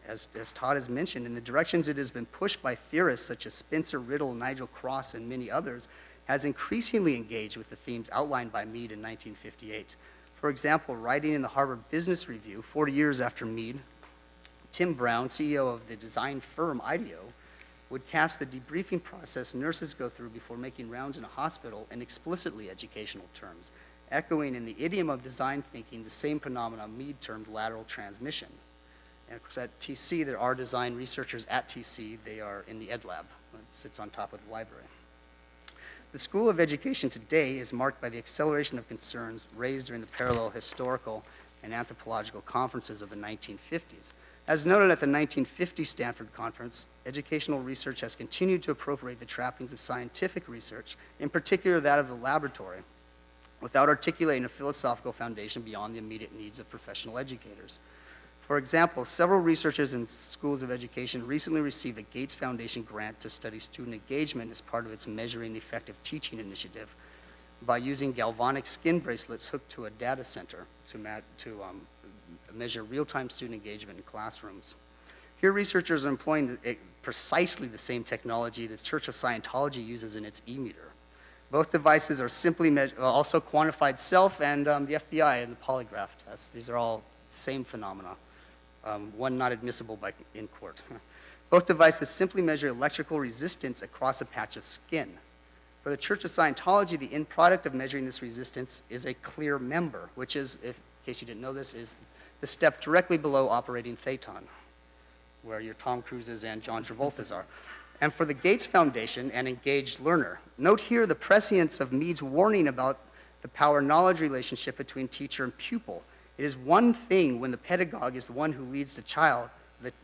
as Todd has mentioned, in the directions it has been pushed by theorists such as Spencer, Riddle, Nigel Cross, and many others, has increasingly engaged with the themes outlined by Mead in 1958. For example, writing in the Harvard Business Review 40 years after Mead, Tim Brown, CEO of the design firm IDEO, would cast the debriefing process nurses go through before making rounds in a hospital in explicitly educational terms, echoing in the idiom of design thinking the same phenomena Mead termed lateral transmission. And of course at TC, there are design researchers at TC. They are in the Ed Lab. It sits on top of the library. The School of Education today is marked by the acceleration of concerns raised during the parallel historical and anthropological conferences of the 1950s. As noted at the 1950 Stanford Conference, educational research has continued to appropriate the trappings of scientific research, in particular that of the laboratory, without articulating a philosophical foundation beyond the immediate needs of professional educators. For example, several researchers in schools of education recently received a Gates Foundation grant to study student engagement as part of its Measuring Effective Teaching initiative by using galvanic skin bracelets hooked to a data center to measure real-time student engagement in classrooms. Here, researchers are employing precisely the same technology the Church of Scientology uses in its e-meter. Both devices are simply also quantified self and the FBI and the polygraph test. These are all the same phenomena, one not admissible in court. Both devices simply measure electrical resistance across a patch of skin. For the Church of Scientology, the end product of measuring this resistance is a clear member, which is, in case you didn't know this, is the step directly below operating Phaeton, where your Tom Cruises and John Travoltas are. And for the Gates Foundation, an engaged learner. Note here the prescience of Mead's warning about the power-knowledge relationship between teacher and pupil. It is one thing when the pedagogue is the one who leads the child, It's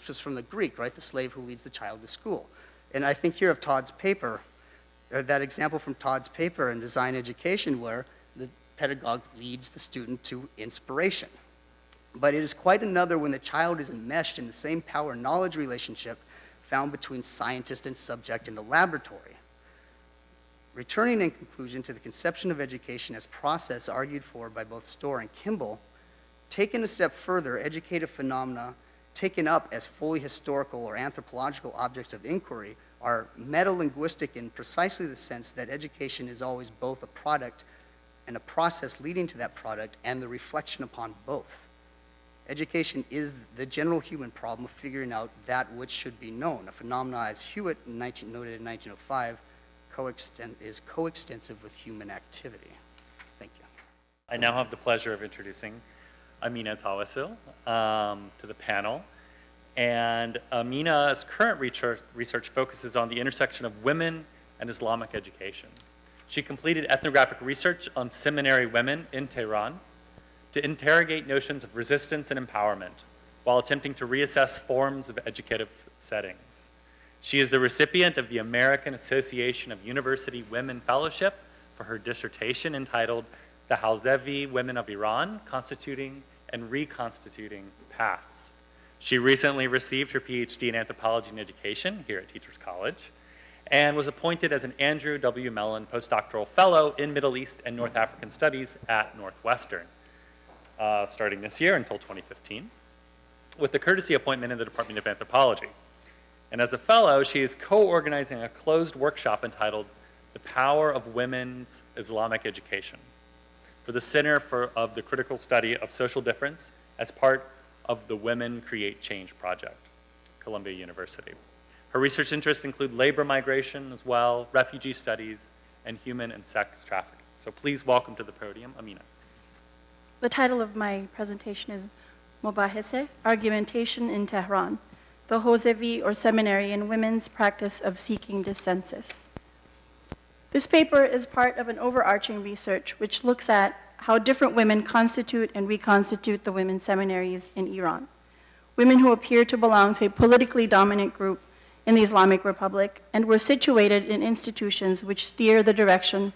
just from the Greek, right? The slave who leads the child to school. And I think here of Todd's paper, that example from Todd's paper in Design Education, where the pedagogue leads the student to inspiration. But it is quite another when the child is enmeshed in the same power-knowledge relationship found between scientist and subject in the laboratory. Returning in conclusion to the conception of education as process argued for by both Storr and Kimball, taken a step further, educative phenomena taken up as fully historical or anthropological objects of inquiry are metalinguistic in precisely the sense that education is always both a product and a process leading to that product and the reflection upon both. Education is the general human problem of figuring out that which should be known, a phenomenon, as Hewitt noted in 1905, is coextensive with human activity. Thank you. I now have the pleasure of introducing Amina Tawasil to the panel. And Amina's current research focuses on the intersection of women and Islamic education. She completed ethnographic research on seminary women in Tehran to interrogate notions of resistance and empowerment while attempting to reassess forms of educative settings. She is the recipient of the American Association of University Women Fellowship for her dissertation entitled The Halzevi Women of Iran, Constituting and Reconstituting Paths. She recently received her PhD in Anthropology and Education here at Teachers College and was appointed as an Andrew W. Mellon Postdoctoral Fellow in Middle East and North African Studies at Northwestern, starting this year until 2015, with the courtesy appointment in the Department of Anthropology. And as a fellow, she is co-organizing a closed workshop entitled The Power of Women's Islamic Education for the Center of the Critical Study of Social Difference as part of the Women Create Change Project, Columbia University. Her research interests include labor migration as well, refugee studies, and human and sex trafficking. So please welcome to the podium, Amina. The title of my presentation is Mobahese, Argumentation in Tehran, the Hosevi or Seminary in Women's Practice of Seeking Dissensus. This paper is part of an overarching research which looks at how different women constitute and reconstitute the women's seminaries in Iran. Women who appear to belong to a politically dominant group in the Islamic Republic and were situated in institutions which steer the direction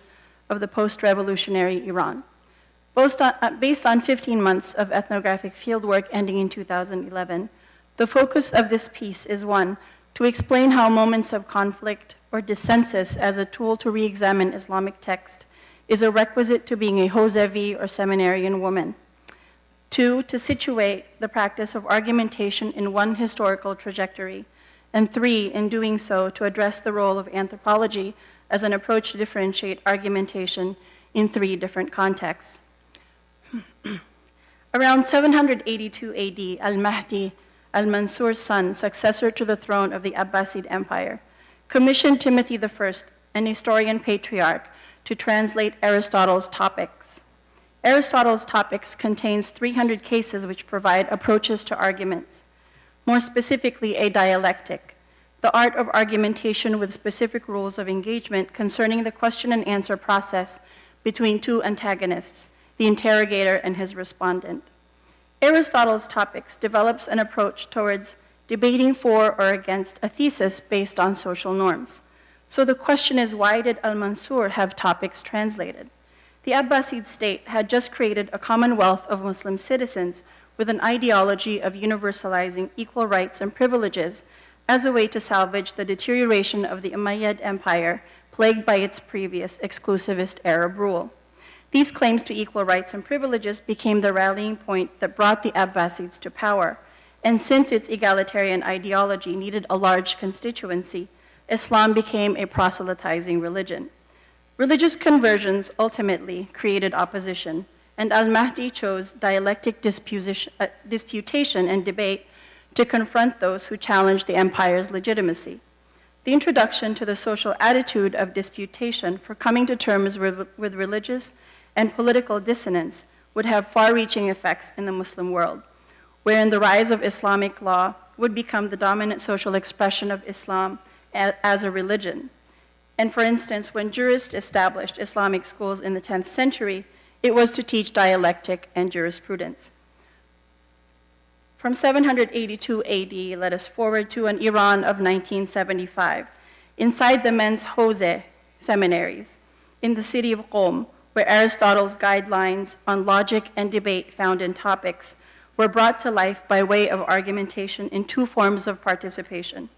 of the post-revolutionary Iran. Based on 15 months of ethnographic fieldwork ending in 2011, the focus of this piece is one, to explain how moments of conflict or dissensus as a tool to re-examine Islamic text is a requisite to being a Hosevi or seminarian woman. Two, to situate the practice of argumentation in one historical trajectory. And three, in doing so, to address the role of anthropology as an approach to differentiate argumentation in three different contexts. Around 782 AD, Al-Mahdi, Al-Mansur's son, successor to the throne of the Abbasid Empire, commissioned Timothy I, an historian patriarch, to translate Aristotle's Topics. Aristotle's Topics contains 300 cases which provide approaches to arguments. More specifically, a dialectic, the art of argumentation with specific rules of engagement concerning the question and answer process between two antagonists, the interrogator and his respondent. Aristotle's Topics develops an approach towards debating for or against a thesis based on social norms. So the question is, why did Al-Mansur have topics translated? The Abbasid state had just created a commonwealth of Muslim citizens with an ideology of universalizing equal rights and privileges as a way to salvage the deterioration of the Umayyad Empire plagued by its previous exclusivist Arab rule. These claims to equal rights and privileges became the rallying point that brought the Abbasids to power. And since its egalitarian ideology needed a large constituency, Islam became a proselytizing religion. Religious conversions ultimately created opposition, and Al-Mahdi chose dialectic disputation and debate to confront those who challenged the empire's legitimacy. The introduction to the social attitude of disputation for coming to terms with religious and political dissonance would have far-reaching effects in the Muslim world, wherein the rise of Islamic law would become the dominant social expression of Islam as a religion. And for instance, when jurists established Islamic schools in the 10th century, it was to teach dialectic and jurisprudence. From 782 AD, let us forward to an Iran of 1975. Inside the men's Jose seminaries in the city of Qom, where Aristotle's guidelines on logic and debate found in topics were brought to life by way of argumentation in two forms of participation: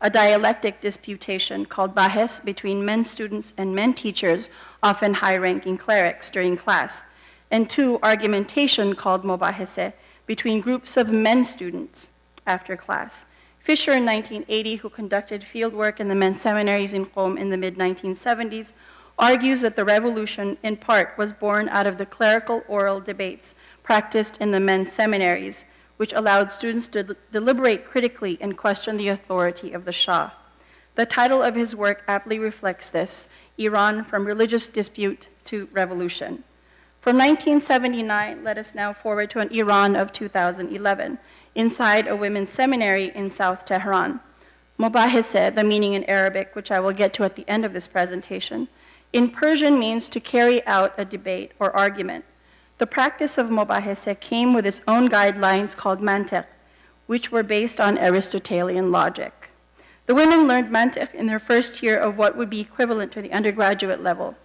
a dialectic disputation called bahes between men students and men teachers, often high-ranking clerics during class, and two, argumentation called mubahese between groups of men students after class. Fisher in 1980, who conducted fieldwork in the men's seminaries in Qom in the mid-1970s, argues that the revolution in part was born out of the clerical oral debates practiced in the men's seminaries, which allowed students to deliberate critically and question the authority of the Shah. The title of his work aptly reflects this: Iran from Religious Dispute to Revolution. From 1979, let us now forward to an Iran of 2011, inside a women's seminary in South Tehran. Mubahese, the meaning in Arabic, which I will get to at the end of this presentation, in Persian means to carry out a debate or argument. The practice of mubahese came with its own guidelines called mantiq, which were based on Aristotelian logic. The women learned mantiq in their first year of what would be equivalent to the undergraduate level.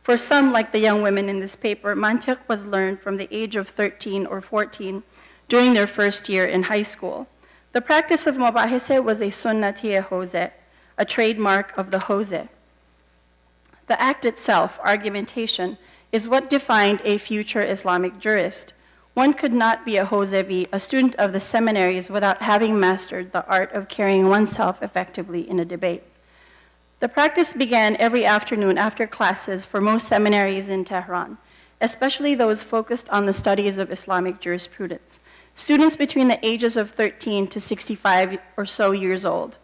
For some, like the young women in this paper, mantiq was learned from the age of 13 or 14 during their first year in high school. The practice of mubahese was a sunnatiye hose, a trademark of the hose. The act itself, argumentation, is what defined a future Islamic jurist. One could not be a hosebi, a student of the seminaries, without having mastered the art of carrying oneself effectively in a debate. The practice began every afternoon after classes for most seminaries in Tehran, especially those focused on the studies of Islamic jurisprudence. Students between the ages of 13 to 65 or so years old,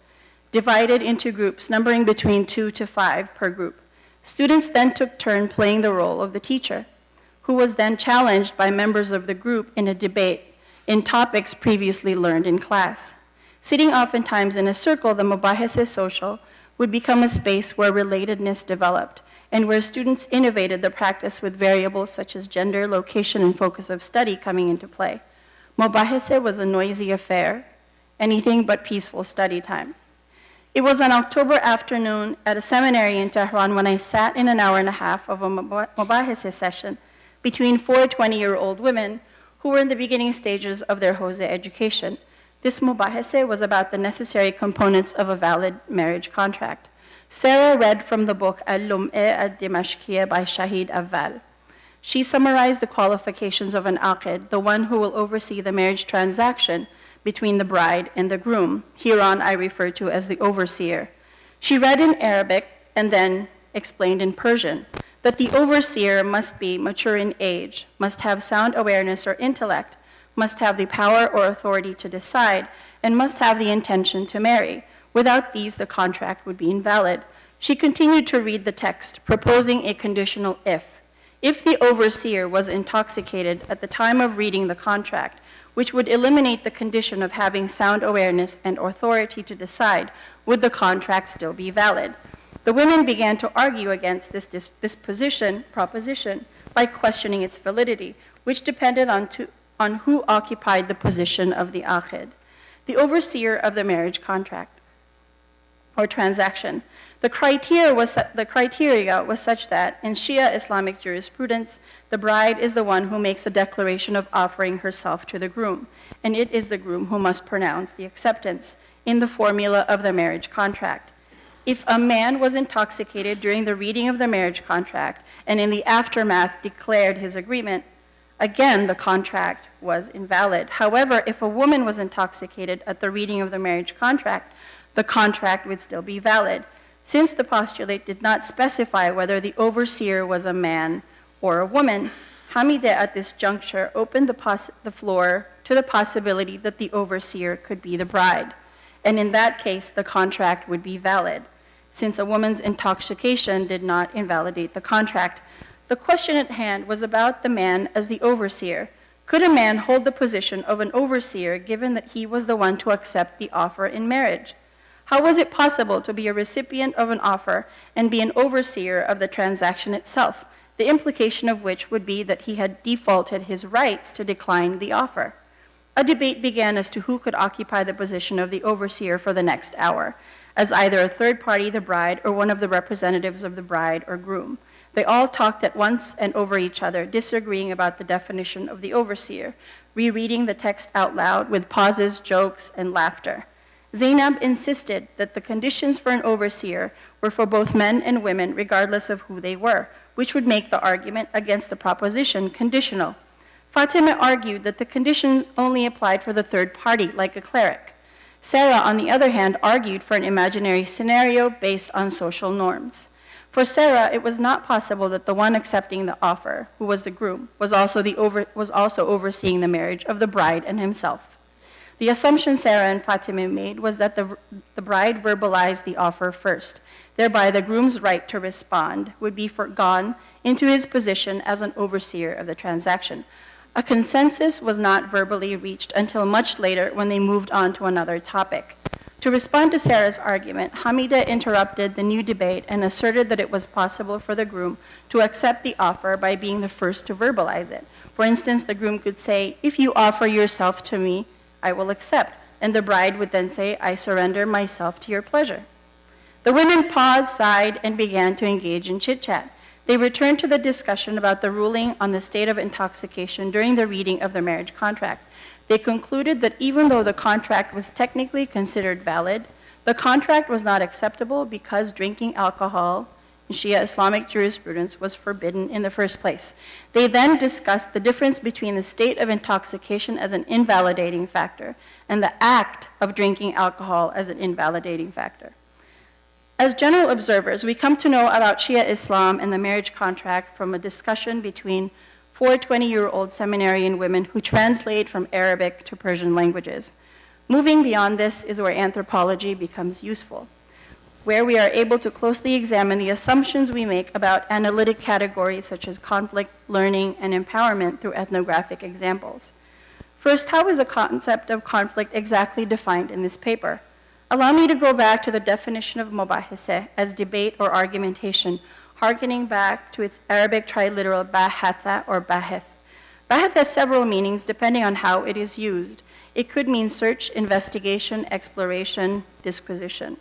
divided into groups numbering between 2 to 5 per group. Students then took turn playing the role of the teacher, who was then challenged by members of the group in a debate in topics previously learned in class. Sitting oftentimes in a circle, the mubahese social would become a space where relatedness developed and where students innovated the practice with variables such as gender, location, and focus of study coming into play. Mubahese was a noisy affair, anything but peaceful study time. It was an October afternoon at a seminary in Tehran when I sat in an hour and a half of a mubahese session between 4 20-year-old women who were in the beginning stages of their Jose education. This mubahese was about the necessary components of a valid marriage contract. Sarah read from the book Al-Lum'e ad-Dimashqiyya by Shahid Awwal. She summarized the qualifications of an aqid, the one who will oversee the marriage transaction between the bride and the groom. Hereon I refer to as the overseer. She read in Arabic and then explained in Persian that the overseer must be mature in age, must have sound awareness or intellect, must have the power or authority to decide, and must have the intention to marry. Without these, the contract would be invalid. She continued to read the text, proposing a conditional if. If the overseer was intoxicated at the time of reading the contract, which would eliminate the condition of having sound awareness and authority to decide, would the contract still be valid? The women began to argue against this proposition by questioning its validity, which depended on who occupied the position of the aqid, the overseer of the marriage contract or transaction. The criteria was such that in Shia Islamic jurisprudence, the bride is the one who makes the declaration of offering herself to the groom, and it is the groom who must pronounce the acceptance in the formula of the marriage contract. If a man was intoxicated during the reading of the marriage contract and in the aftermath declared his agreement, again, the contract was invalid. However, if a woman was intoxicated at the reading of the marriage contract, the contract would still be valid. Since the postulate did not specify whether the overseer was a man or a woman, Hamideh at this juncture opened the floor to the possibility that the overseer could be the bride. and in that case, the contract would be valid, since a woman's intoxication did not invalidate the contract. The question at hand was about the man as the overseer. Could a man hold the position of an overseer given that he was the one to accept the offer in marriage? How was it possible to be a recipient of an offer and be an overseer of the transaction itself, the implication of which would be that he had defaulted his rights to decline the offer? A debate began as to who could occupy the position of the overseer for the next hour, as either a third party, the bride, or one of the representatives of the bride or groom. They all talked at once and over each other, disagreeing about the definition of the overseer, rereading the text out loud with pauses, jokes, and laughter. Zainab insisted that the conditions for an overseer were for both men and women, regardless of who they were, which would make the argument against the proposition conditional. Fatima argued that the conditions only applied for the third party, like a cleric. Sarah, on the other hand, argued for an imaginary scenario based on social norms. For Sarah, it was not possible that the one accepting the offer, who was the groom, was also overseeing the marriage of the bride and himself. The assumption Sarah and Fatima made was that the bride verbalized the offer first. Thereby, the groom's right to respond would be foregone into his position as an overseer of the transaction. A consensus was not verbally reached until much later when they moved on to another topic. To respond to Sarah's argument, Hamida interrupted the new debate and asserted that it was possible for the groom to accept the offer by being the first to verbalize it. For instance, the groom could say, "If you offer yourself to me, I will accept." And the bride would then say, "I surrender myself to your pleasure." The women paused, sighed, and began to engage in chit-chat. They returned to the discussion about the ruling on the state of intoxication during the reading of the marriage contract. They concluded that even though the contract was technically considered valid, the contract was not acceptable because drinking alcohol in Shia Islamic jurisprudence was forbidden in the first place. They then discussed the difference between the state of intoxication as an invalidating factor and the act of drinking alcohol as an invalidating factor. As general observers, we come to know about Shia Islam and the marriage contract from a discussion between 4 20-year-old seminarian women who translate from Arabic to Persian languages. Moving beyond this is where anthropology becomes useful, where we are able to closely examine the assumptions we make about analytic categories such as conflict, learning, and empowerment through ethnographic examples. First, how is the concept of conflict exactly defined in this paper? Allow me to go back to the definition of mubahise as debate or argumentation, hearkening back to its Arabic triliteral bahatha or bahith. Bahith has several meanings depending on how it is used. It could mean search, investigation, exploration, disquisition.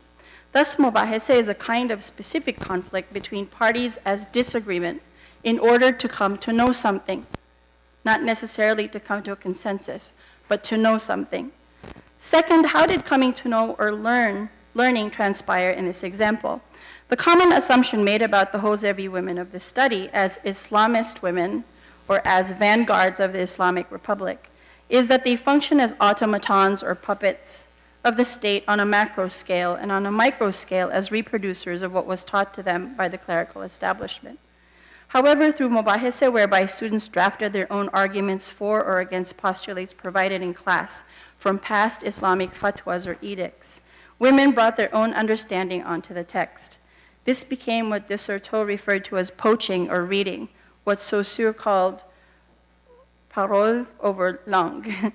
Thus, mubahise is a kind of specific conflict between parties as disagreement in order to come to know something, not necessarily to come to a consensus, but to know something. Second, how did coming to know or learning transpire in this example? The common assumption made about the Hosevi women of this study as Islamist women or as vanguards of the Islamic Republic is that they function as automatons or puppets of the state on a macro scale and on a micro scale as reproducers of what was taught to them by the clerical establishment. However, through mubahise, whereby students drafted their own arguments for or against postulates provided in class from past Islamic fatwas or edicts, women brought their own understanding onto the text. This became what Desserteau referred to as poaching or reading, what Saussure called parole over langue,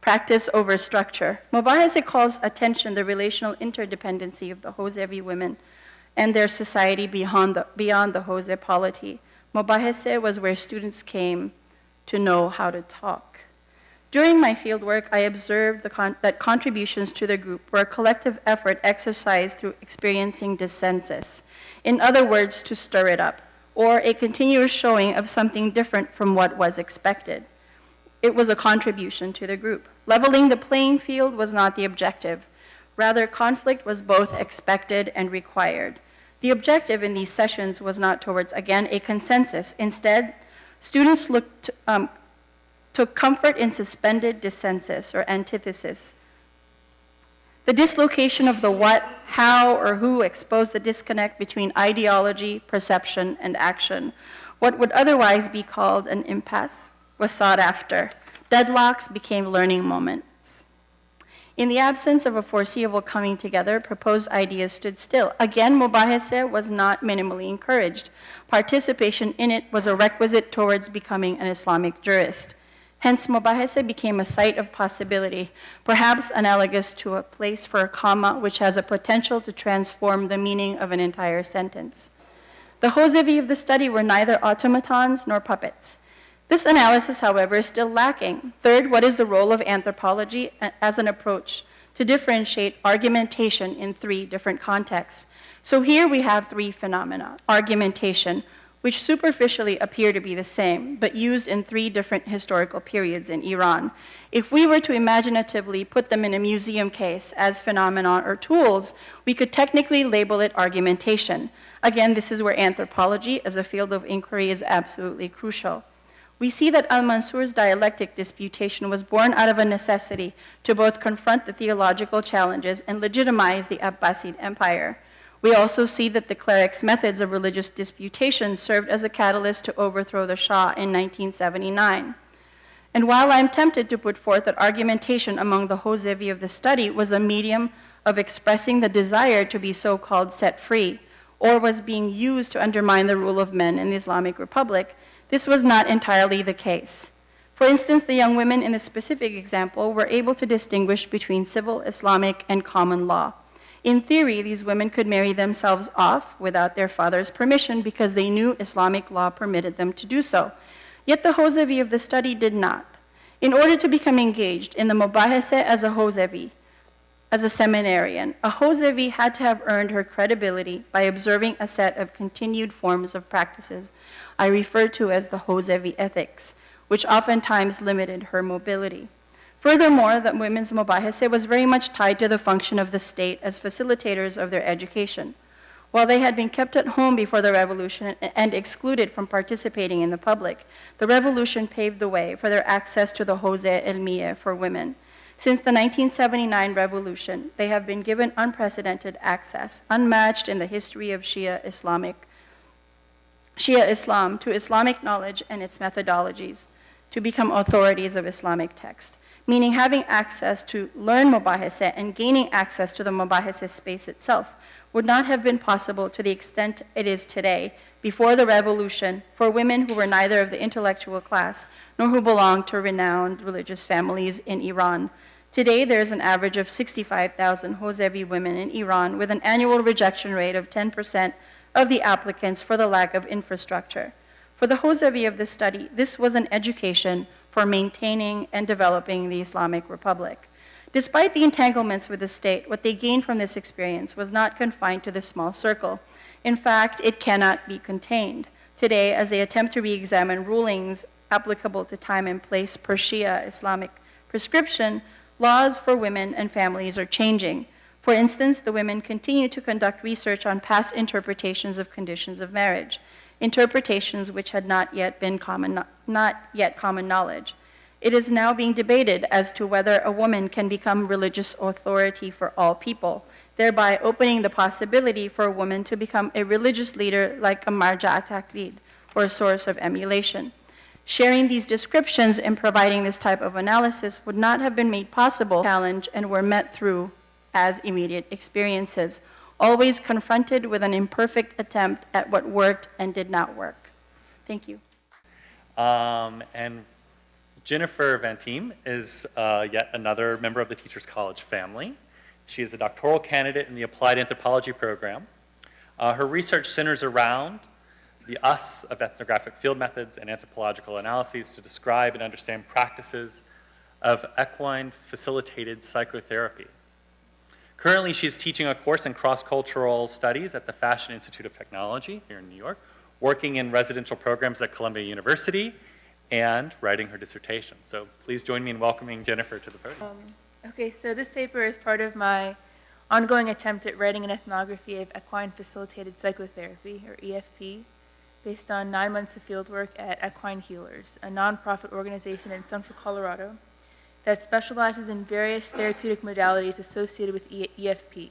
practice over structure. Mubahise calls attention the relational interdependency of the Hosevi women and their society beyond the Hose polity. Mubahise was where students came to know how to talk. During my fieldwork, I observed that contributions to the group were a collective effort exercised through experiencing dissensus. In other words, to stir it up, or a continuous showing of something different from what was expected. It was a contribution to the group. Leveling the playing field was not the objective. Rather, conflict was both expected and required. The objective in these sessions was not towards, again, a consensus. Instead, students took comfort in suspended dissensus or antithesis. The dislocation of the what, how, or who exposed the disconnect between ideology, perception, and action. What would otherwise be called an impasse was sought after. Deadlocks became learning moments. In the absence of a foreseeable coming together, proposed ideas stood still. Again, mubahese was not minimally encouraged. Participation in it was a requisite towards becoming an Islamic jurist. Hence, mubahese became a site of possibility, perhaps analogous to a place for a comma which has a potential to transform the meaning of an entire sentence. The Hosevi of the study were neither automatons nor puppets. This analysis, however, is still lacking. Third, what is the role of anthropology as an approach to differentiate argumentation in three different contexts? So here we have three phenomena. Argumentation, which superficially appear to be the same, but used in three different historical periods in Iran. If we were to imaginatively put them in a museum case as phenomena or tools, we could technically label it argumentation. Again, this is where anthropology as a field of inquiry is absolutely crucial. We see that al-Mansur's dialectic disputation was born out of a necessity to both confront the theological challenges and legitimize the Abbasid Empire. We also see that the cleric's methods of religious disputation served as a catalyst to overthrow the Shah in 1979. And while I'm tempted to put forth that argumentation among the Hosevi of the study was a medium of expressing the desire to be so-called set free, or was being used to undermine the rule of men in the Islamic Republic, this was not entirely the case. For instance, the young women in the specific example were able to distinguish between civil, Islamic, and common law. In theory, these women could marry themselves off without their father's permission because they knew Islamic law permitted them to do so. Yet the Hosevi of the study did not. In order to become engaged in the mubahese as a Hosevi, as a seminarian, a Hosevi had to have earned her credibility by observing a set of continued forms of practices I refer to as the Hosevi ethics, which oftentimes limited her mobility. Furthermore, that women's mubahese was very much tied to the function of the state as facilitators of their education. While they had been kept at home before the revolution and excluded from participating in the public, the revolution paved the way for their access to the Hose Elmiye for women. Since the 1979 revolution, they have been given unprecedented access, unmatched in the history of Shia Islam, to Islamic knowledge and its methodologies, to become authorities of Islamic text, meaning having access to learn mubahese and gaining access to the mubahese space itself would not have been possible to the extent it is today before the revolution for women who were neither of the intellectual class nor who belonged to renowned religious families in Iran. Today, there's an average of 65,000 Hosevi women in Iran with an annual rejection rate of 10% of the applicants for the lack of infrastructure. For the Hosevi of this study, this was an education for maintaining and developing the Islamic Republic. Despite the entanglements with the state, what they gained from this experience was not confined to this small circle. In fact, it cannot be contained. Today, as they attempt to re-examine rulings applicable to time and place per Shia Islamic prescription, laws for women and families are changing. For instance, the women continue to conduct research on past interpretations of conditions of marriage, interpretations which had not yet common knowledge. It is now being debated as to whether a woman can become religious authority for all people, thereby opening the possibility for a woman to become a religious leader like a marja taqlid, or a source of emulation. Sharing these descriptions and providing this type of analysis would not have been made possible, challenge, and were met through as immediate experiences, always confronted with an imperfect attempt at what worked and did not work. Thank you. And Jennifer Van Tiem is yet another member of the Teachers College family. She is a doctoral candidate in the Applied Anthropology program. Her research centers around the us of ethnographic field methods and anthropological analyses to describe and understand practices of equine facilitated psychotherapy. Currently, she's teaching a course in cross-cultural studies at the Fashion Institute of Technology here in New York, working in residential programs at Columbia University, and writing her dissertation. So please join me in welcoming Jennifer to the podium. Okay, so this paper is part of my ongoing attempt at writing an ethnography of equine facilitated psychotherapy, or EFP, based on 9 months of fieldwork at Equine Healers, a nonprofit organization in central Colorado that specializes in various therapeutic modalities associated with EFP.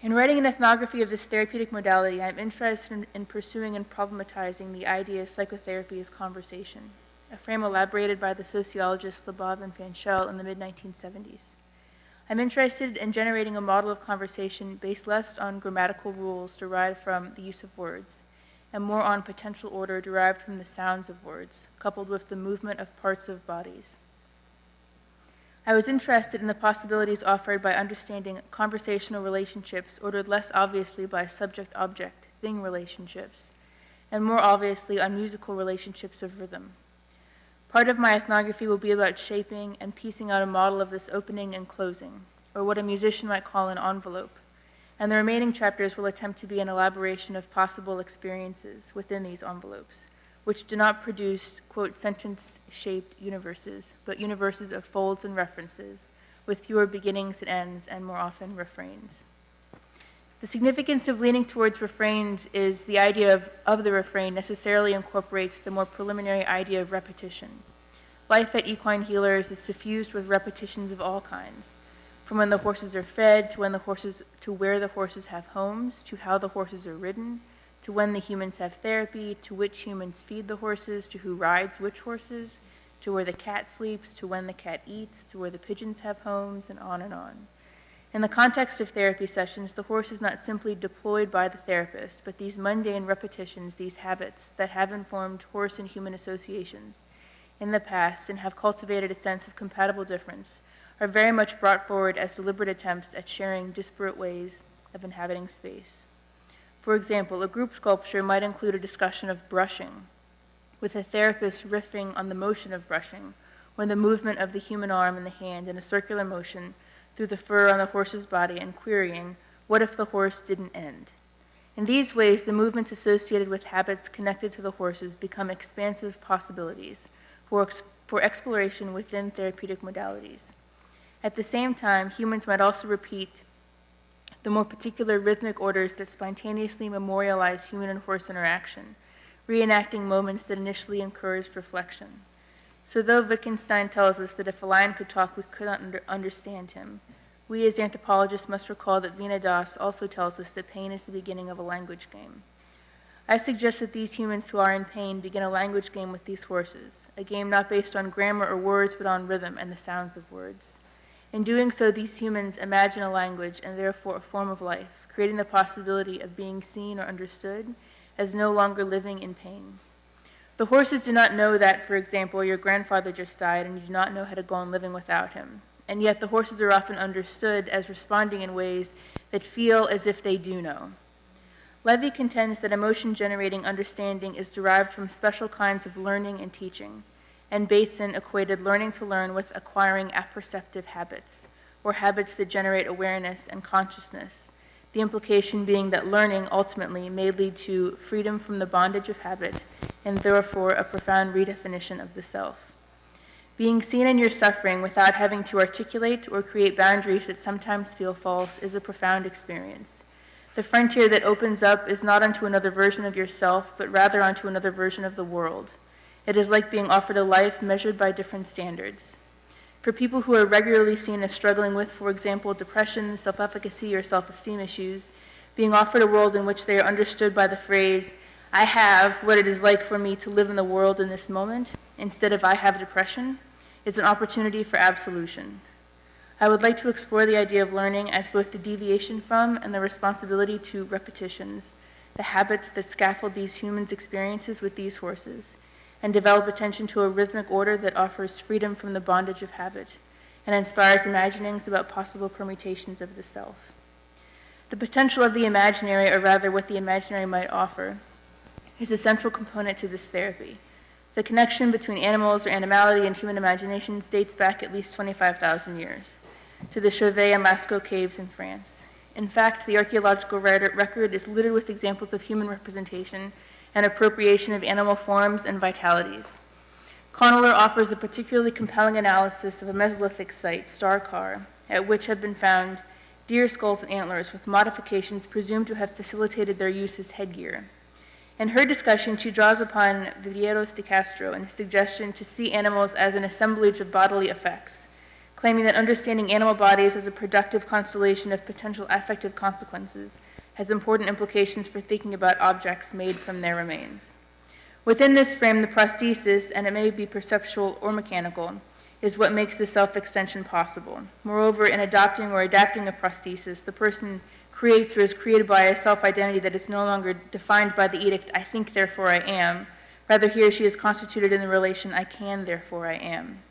In writing an ethnography of this therapeutic modality, I'm interested in pursuing and problematizing the idea of psychotherapy as conversation. a frame elaborated by the sociologists Labov and Fanchel in the mid-1970s. I'm interested in generating a model of conversation based less on grammatical rules derived from the use of words, and more on potential order derived from the sounds of words, coupled with the movement of parts of bodies. I was interested in the possibilities offered by understanding conversational relationships ordered less obviously by subject-object, thing relationships, and more obviously on musical relationships of rhythm. Part of my ethnography will be about shaping and piecing out a model of this opening and closing, or what a musician might call an envelope, and the remaining chapters will attempt to be an elaboration of possible experiences within these envelopes, which do not produce, quote, sentence-shaped universes, but universes of folds and references, with fewer beginnings and ends, and more often refrains. The significance of leaning towards refrains is the idea of the refrain necessarily incorporates the more preliminary idea of repetition. Life at Equine Healers is suffused with repetitions of all kinds, from when the horses are fed, to where the horses have homes, to how the horses are ridden, to when the humans have therapy, to which humans feed the horses, to who rides which horses, to where the cat sleeps, to when the cat eats, to where the pigeons have homes, and on and on. In the context of therapy sessions, the horse is not simply deployed by the therapist, but these mundane repetitions, these habits that have informed horse and human associations in the past and have cultivated a sense of compatible difference, are very much brought forward as deliberate attempts at sharing disparate ways of inhabiting space. For example, a group sculpture might include a discussion of brushing, with a therapist riffing on the motion of brushing, or the movement of the human arm and the hand in a circular motion through the fur on the horse's body, and querying, what if the horse didn't end? In these ways, the movements associated with habits connected to the horses become expansive possibilities for exploration within therapeutic modalities. At the same time, humans might also repeat the more particular rhythmic orders that spontaneously memorialize human and horse interaction, reenacting moments that initially encouraged reflection. So though Wittgenstein tells us that if a lion could talk, we could not understand him, we as anthropologists must recall that Veena Das also tells us that pain is the beginning of a language game. I suggest that these humans who are in pain begin a language game with these horses, a game not based on grammar or words, but on rhythm and the sounds of words. In doing so, these humans imagine a language and therefore a form of life, creating the possibility of being seen or understood as no longer living in pain. The horses do not know that, for example, your grandfather just died and you do not know how to go on living without him. And yet the horses are often understood as responding in ways that feel as if they do know. Levy contends that emotion-generating understanding is derived from special kinds of learning and teaching, and Bateson equated learning to learn with acquiring apperceptive habits, or habits that generate awareness and consciousness, the implication being that learning ultimately may lead to freedom from the bondage of habit, and therefore a profound redefinition of the self. Being seen in your suffering without having to articulate or create boundaries that sometimes feel false is a profound experience. The frontier that opens up is not onto another version of yourself, but rather onto another version of the world. It is like being offered a life measured by different standards. For people who are regularly seen as struggling with, for example, depression, self-efficacy, or self-esteem issues, being offered a world in which they are understood by the phrase, I have what it is like for me to live in the world in this moment, instead of I have depression, is an opportunity for absolution. I would like to explore the idea of learning as both the deviation from and the responsibility to repetitions, the habits that scaffold these humans' experiences with these horses, and develop attention to a rhythmic order that offers freedom from the bondage of habit and inspires imaginings about possible permutations of the self. The potential of the imaginary, or rather what the imaginary might offer, is a central component to this therapy. The connection between animals or animality and human imaginations dates back at least 25,000 years, to the Chauvet and Lascaux caves in France. In fact, the archaeological record is littered with examples of human representation and appropriation of animal forms and vitalities. Conneller offers a particularly compelling analysis of a Mesolithic site, Starkar, at which have been found deer skulls and antlers with modifications presumed to have facilitated their use as headgear. In her discussion, she draws upon Viveiros de Castro and his suggestion to see animals as an assemblage of bodily effects, claiming that understanding animal bodies as a productive constellation of potential affective consequences has important implications for thinking about objects made from their remains. Within this frame, the prosthesis, and it may be perceptual or mechanical, is what makes the self-extension possible. Moreover, in adopting or adapting a prosthesis, the person creates or is created by a self-identity that is no longer defined by the edict, I think, therefore I am. Rather, he or she is constituted in the relation, I can, therefore I am.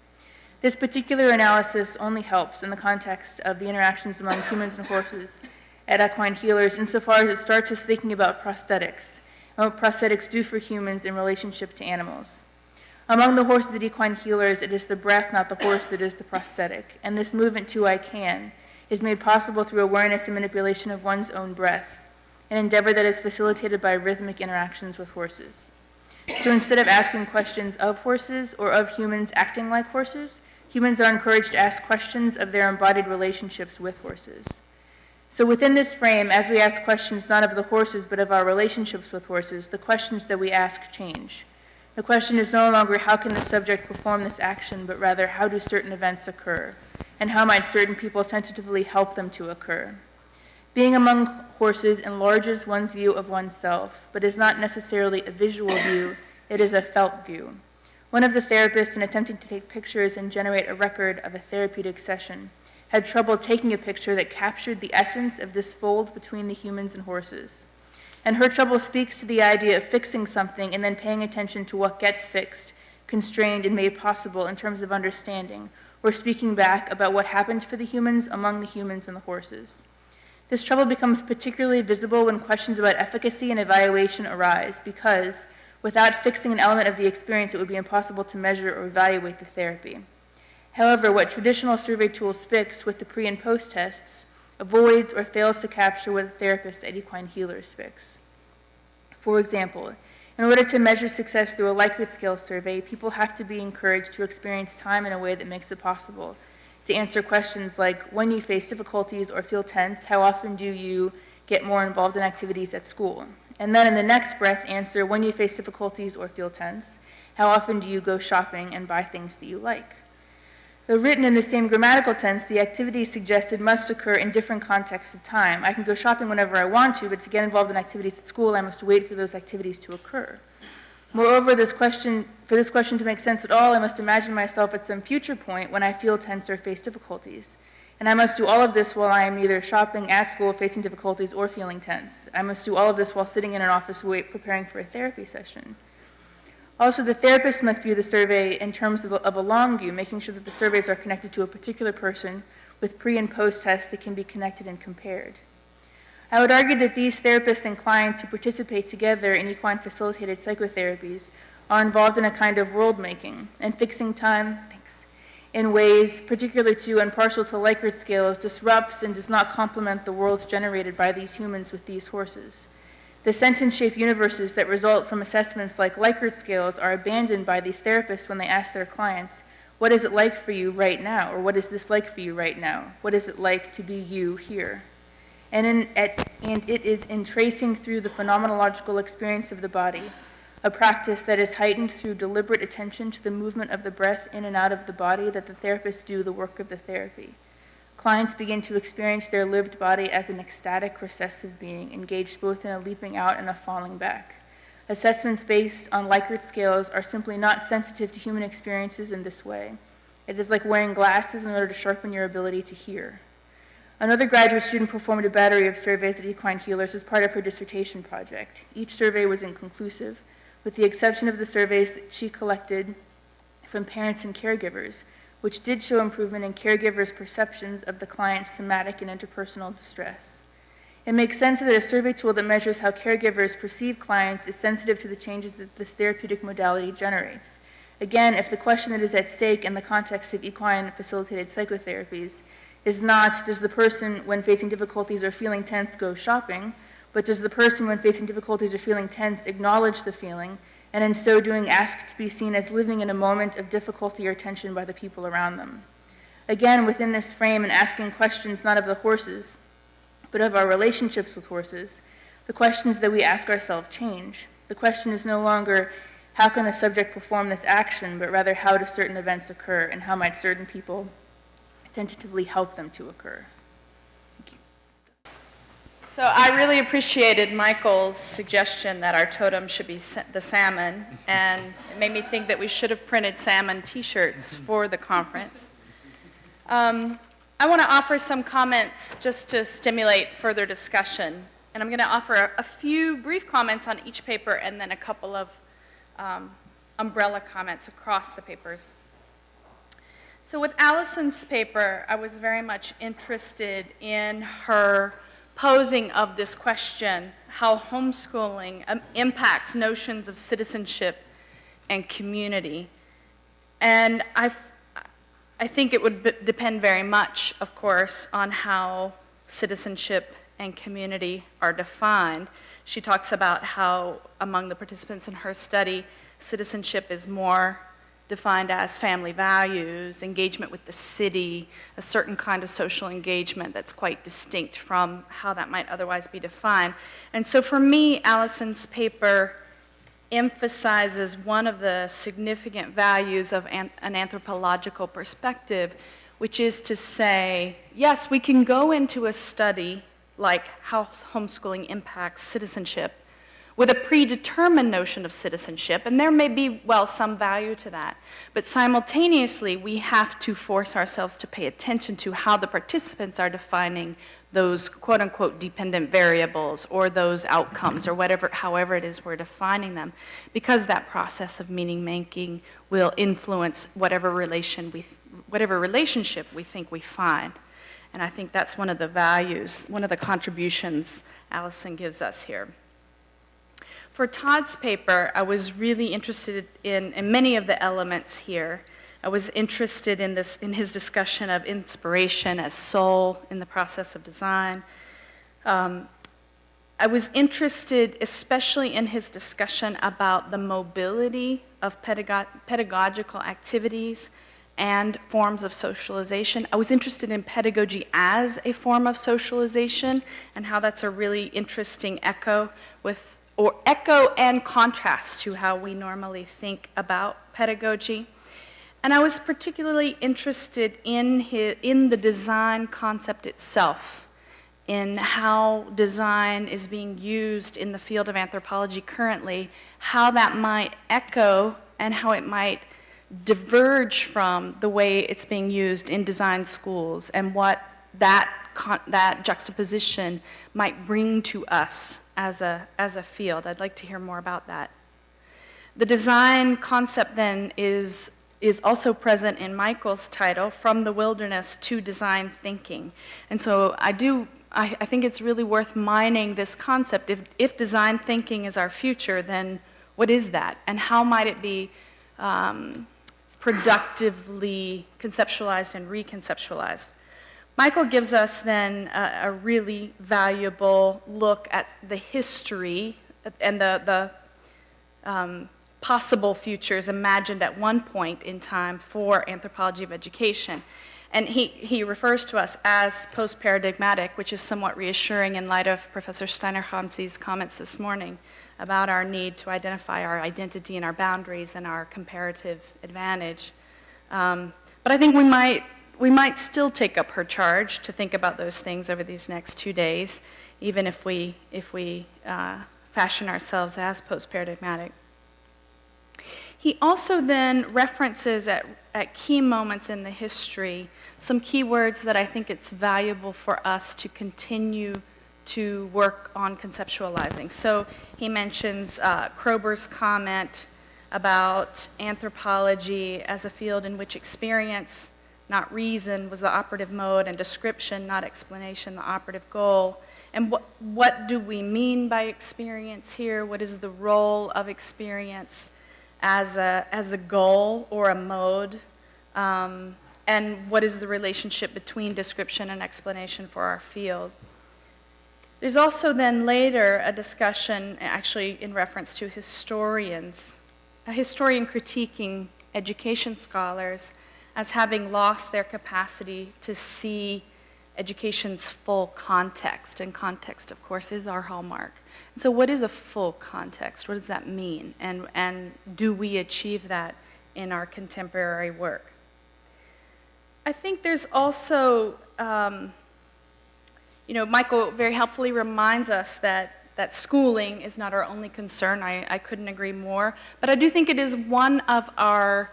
This particular analysis only helps in the context of the interactions among humans and horses at equine healers insofar as it starts us thinking about prosthetics and what prosthetics do for humans in relationship to animals. Among the horses at equine healers, it is the breath, not the horse, that is the prosthetic, and this movement to I can is made possible through awareness and manipulation of one's own breath, an endeavor that is facilitated by rhythmic interactions with horses. So instead of asking questions of horses or of humans acting like horses, humans are encouraged to ask questions of their embodied relationships with horses. So within this frame, as we ask questions not of the horses but of our relationships with horses, the questions that we ask change. The question is no longer how can the subject perform this action, but rather how do certain events occur, and how might certain people tentatively help them to occur. Being among horses enlarges one's view of oneself, but is not necessarily a visual view, it is a felt view. One of the therapists, in attempting to take pictures and generate a record of a therapeutic session, had trouble taking a picture that captured the essence of this fold between the humans and horses. And her trouble speaks to the idea of fixing something and then paying attention to what gets fixed, constrained, and made possible in terms of understanding, or speaking back about what happens for the humans among the humans and the horses. This trouble becomes particularly visible when questions about efficacy and evaluation arise because, without fixing an element of the experience, it would be impossible to measure or evaluate the therapy. However, what traditional survey tools fix with the pre- and post-tests avoids or fails to capture what a therapist at equine healers fix. For example, in order to measure success through a Likert scale survey, people have to be encouraged to experience time in a way that makes it possible to answer questions like, when you face difficulties or feel tense, how often do you get more involved in activities at school? And then in the next breath, answer, when you face difficulties or feel tense, how often do you go shopping and buy things that you like? Though written in the same grammatical tense, the activities suggested must occur in different contexts of time. I can go shopping whenever I want to, but to get involved in activities at school, I must wait for those activities to occur. Moreover, for this question to make sense at all, I must imagine myself at some future point when I feel tense or face difficulties. And I must do all of this while I am either shopping, at school, facing difficulties, or feeling tense. I must do all of this while sitting in an office preparing for a therapy session. Also, the therapist must view the survey in terms of a long view, making sure that the surveys are connected to a particular person with pre- and post-tests that can be connected and compared. I would argue that these therapists and clients who participate together in equine-facilitated psychotherapies are involved in a kind of world-making and fixing time in ways particular to and partial to Likert scales disrupts and does not complement the worlds generated by these humans with these horses. The sentence-shaped universes that result from assessments like Likert scales are abandoned by these therapists when they ask their clients, what is it like for you right now? Or what is this like for you right now? What is it like to be you here? And it is in tracing through the phenomenological experience of the body, a practice that is heightened through deliberate attention to the movement of the breath in and out of the body, that the therapists do the work of the therapy. Clients begin to experience their lived body as an ecstatic, recessive being, engaged both in a leaping out and a falling back. Assessments based on Likert scales are simply not sensitive to human experiences in this way. It is like wearing glasses in order to sharpen your ability to hear. Another graduate student performed a battery of surveys at Equine Healers as part of her dissertation project. Each survey was inconclusive, with the exception of the surveys that she collected from parents and caregivers, which did show improvement in caregivers' perceptions of the client's somatic and interpersonal distress. It makes sense that a survey tool that measures how caregivers perceive clients is sensitive to the changes that this therapeutic modality generates. Again, if the question that is at stake in the context of equine-facilitated psychotherapies is not, does the person, when facing difficulties or feeling tense, go shopping, but does the person, when facing difficulties or feeling tense, acknowledge the feeling, and in so doing ask to be seen as living in a moment of difficulty or tension by the people around them. Again, within this frame and asking questions not of the horses, but of our relationships with horses, the questions that we ask ourselves change. The question is no longer, how can the subject perform this action, but rather how do certain events occur, and how might certain people tentatively help them to occur. Thank you. So I really appreciated Michael's suggestion that our totem should be the salmon, and it made me think that we should have printed salmon t-shirts for the conference. I want to offer some comments just to stimulate further discussion, and I'm going to offer a few brief comments on each paper and then a couple of umbrella comments across the papers. So with Allison's paper, I was very much interested in her posing of this question, how homeschooling impacts notions of citizenship and community. And I think it would depend very much, of course, on how citizenship and community are defined. She talks about how, among the participants in her study, citizenship is more defined as family values, engagement with the city, a certain kind of social engagement that's quite distinct from how that might otherwise be defined. And so for me, Allison's paper emphasizes one of the significant values of an anthropological perspective, which is to say, yes, we can go into a study like how homeschooling impacts citizenship with a predetermined notion of citizenship, and there may be, well, some value to that. But simultaneously, we have to force ourselves to pay attention to how the participants are defining those quote-unquote dependent variables or those outcomes or whatever, however it is we're defining them, because that process of meaning-making will influence whatever relationship we think we find. And I think that's one of the values, one of the contributions Allison gives us here. For Todd's paper, I was really interested in many of the elements here. I was interested in his discussion of inspiration as soul in the process of design. I was interested especially in his discussion about the mobility of pedagogical activities and forms of socialization. I was interested in pedagogy as a form of socialization and how that's a really interesting echo and contrast to how we normally think about pedagogy. And I was particularly interested in the design concept itself, in how design is being used in the field of anthropology currently, how that might echo and how it might diverge from the way it's being used in design schools, and what that juxtaposition might bring to us as a field. I'd like to hear more about that. The design concept then is also present in Michael's title, From the Wilderness to Design Thinking. And so I think it's really worth mining this concept. If design thinking is our future, then what is that? And how might it be productively conceptualized and reconceptualized? Michael gives us then a really valuable look at the history and the possible futures imagined at one point in time for anthropology of education. And he refers to us as post-paradigmatic, which is somewhat reassuring in light of Professor Steiner-Hansi's comments this morning about our need to identify our identity and our boundaries and our comparative advantage. But I think we might still take up her charge to think about those things over these next 2 days, even if we fashion ourselves as post-paradigmatic. He also then references at key moments in the history some key words that I think it's valuable for us to continue to work on conceptualizing. So he mentions Kroeber's comment about anthropology as a field in which experience, not reason, was the operative mode, and description, not explanation, the operative goal. And what do we mean by experience here? What is the role of experience as a goal or a mode? And what is the relationship between description and explanation for our field? There's also then later a discussion, actually in reference to historians, a historian critiquing education scholars as having lost their capacity to see education's full context. And context, of course, is our hallmark. And so what is a full context? What does that mean? And do we achieve that in our contemporary work? I think there's also, Michael very helpfully reminds us that schooling is not our only concern. I couldn't agree more. But I do think it is one of our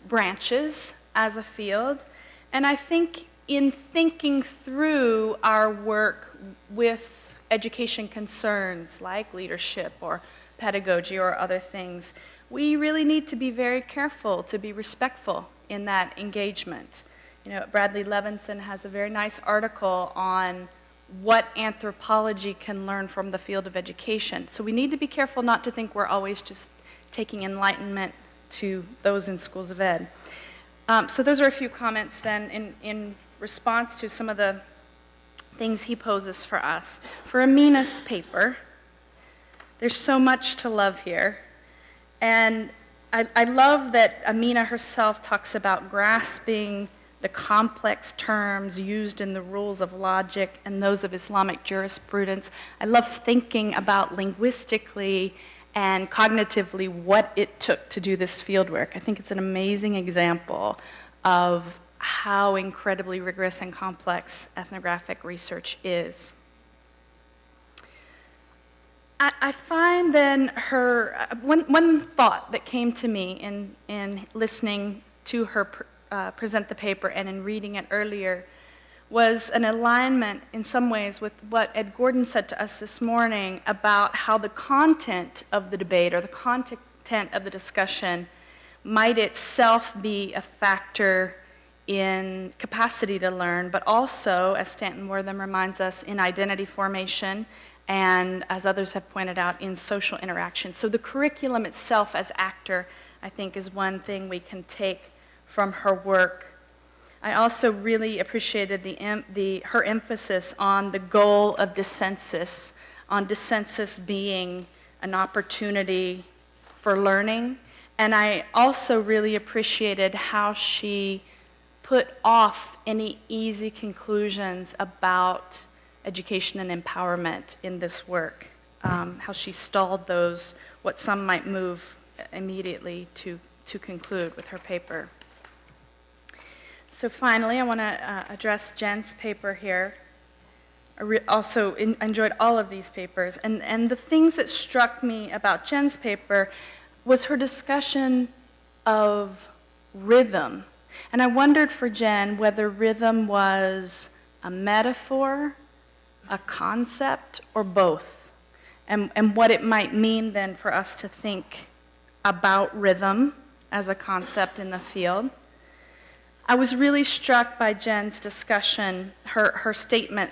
branches as a field. And I think in thinking through our work with education concerns like leadership or pedagogy or other things, we really need to be very careful, to be respectful in that engagement. Bradley Levinson has a very nice article on what anthropology can learn from the field of education. So we need to be careful not to think we're always just taking enlightenment to those in schools of ed. So those are a few comments then in response to some of the things he poses for us. For Amina's paper, there's so much to love here. And I love that Amina herself talks about grasping the complex terms used in the rules of logic and those of Islamic jurisprudence. I love thinking about linguistically and cognitively what it took to do this fieldwork. I think it's an amazing example of how incredibly rigorous and complex ethnographic research is. I find then one thought that came to me in listening to her present the paper and in reading it earlier was an alignment in some ways with what Ed Gordon said to us this morning about how the content of the debate or the content of the discussion might itself be a factor in capacity to learn, but also, as Stanton Wortham reminds us, in identity formation and, as others have pointed out, in social interaction. So the curriculum itself as actor, I think, is one thing we can take from her work. I also really appreciated her emphasis on the goal of dissensus, on dissensus being an opportunity for learning. And I also really appreciated how she put off any easy conclusions about education and empowerment in this work, how she stalled those, what some might move immediately to conclude with her paper. So finally, I want to address Jen's paper here. I also enjoyed all of these papers. And the things that struck me about Jen's paper was her discussion of rhythm. And I wondered for Jen whether rhythm was a metaphor, a concept, or both, and what it might mean then for us to think about rhythm as a concept in the field. I was really struck by Jen's discussion, her statement.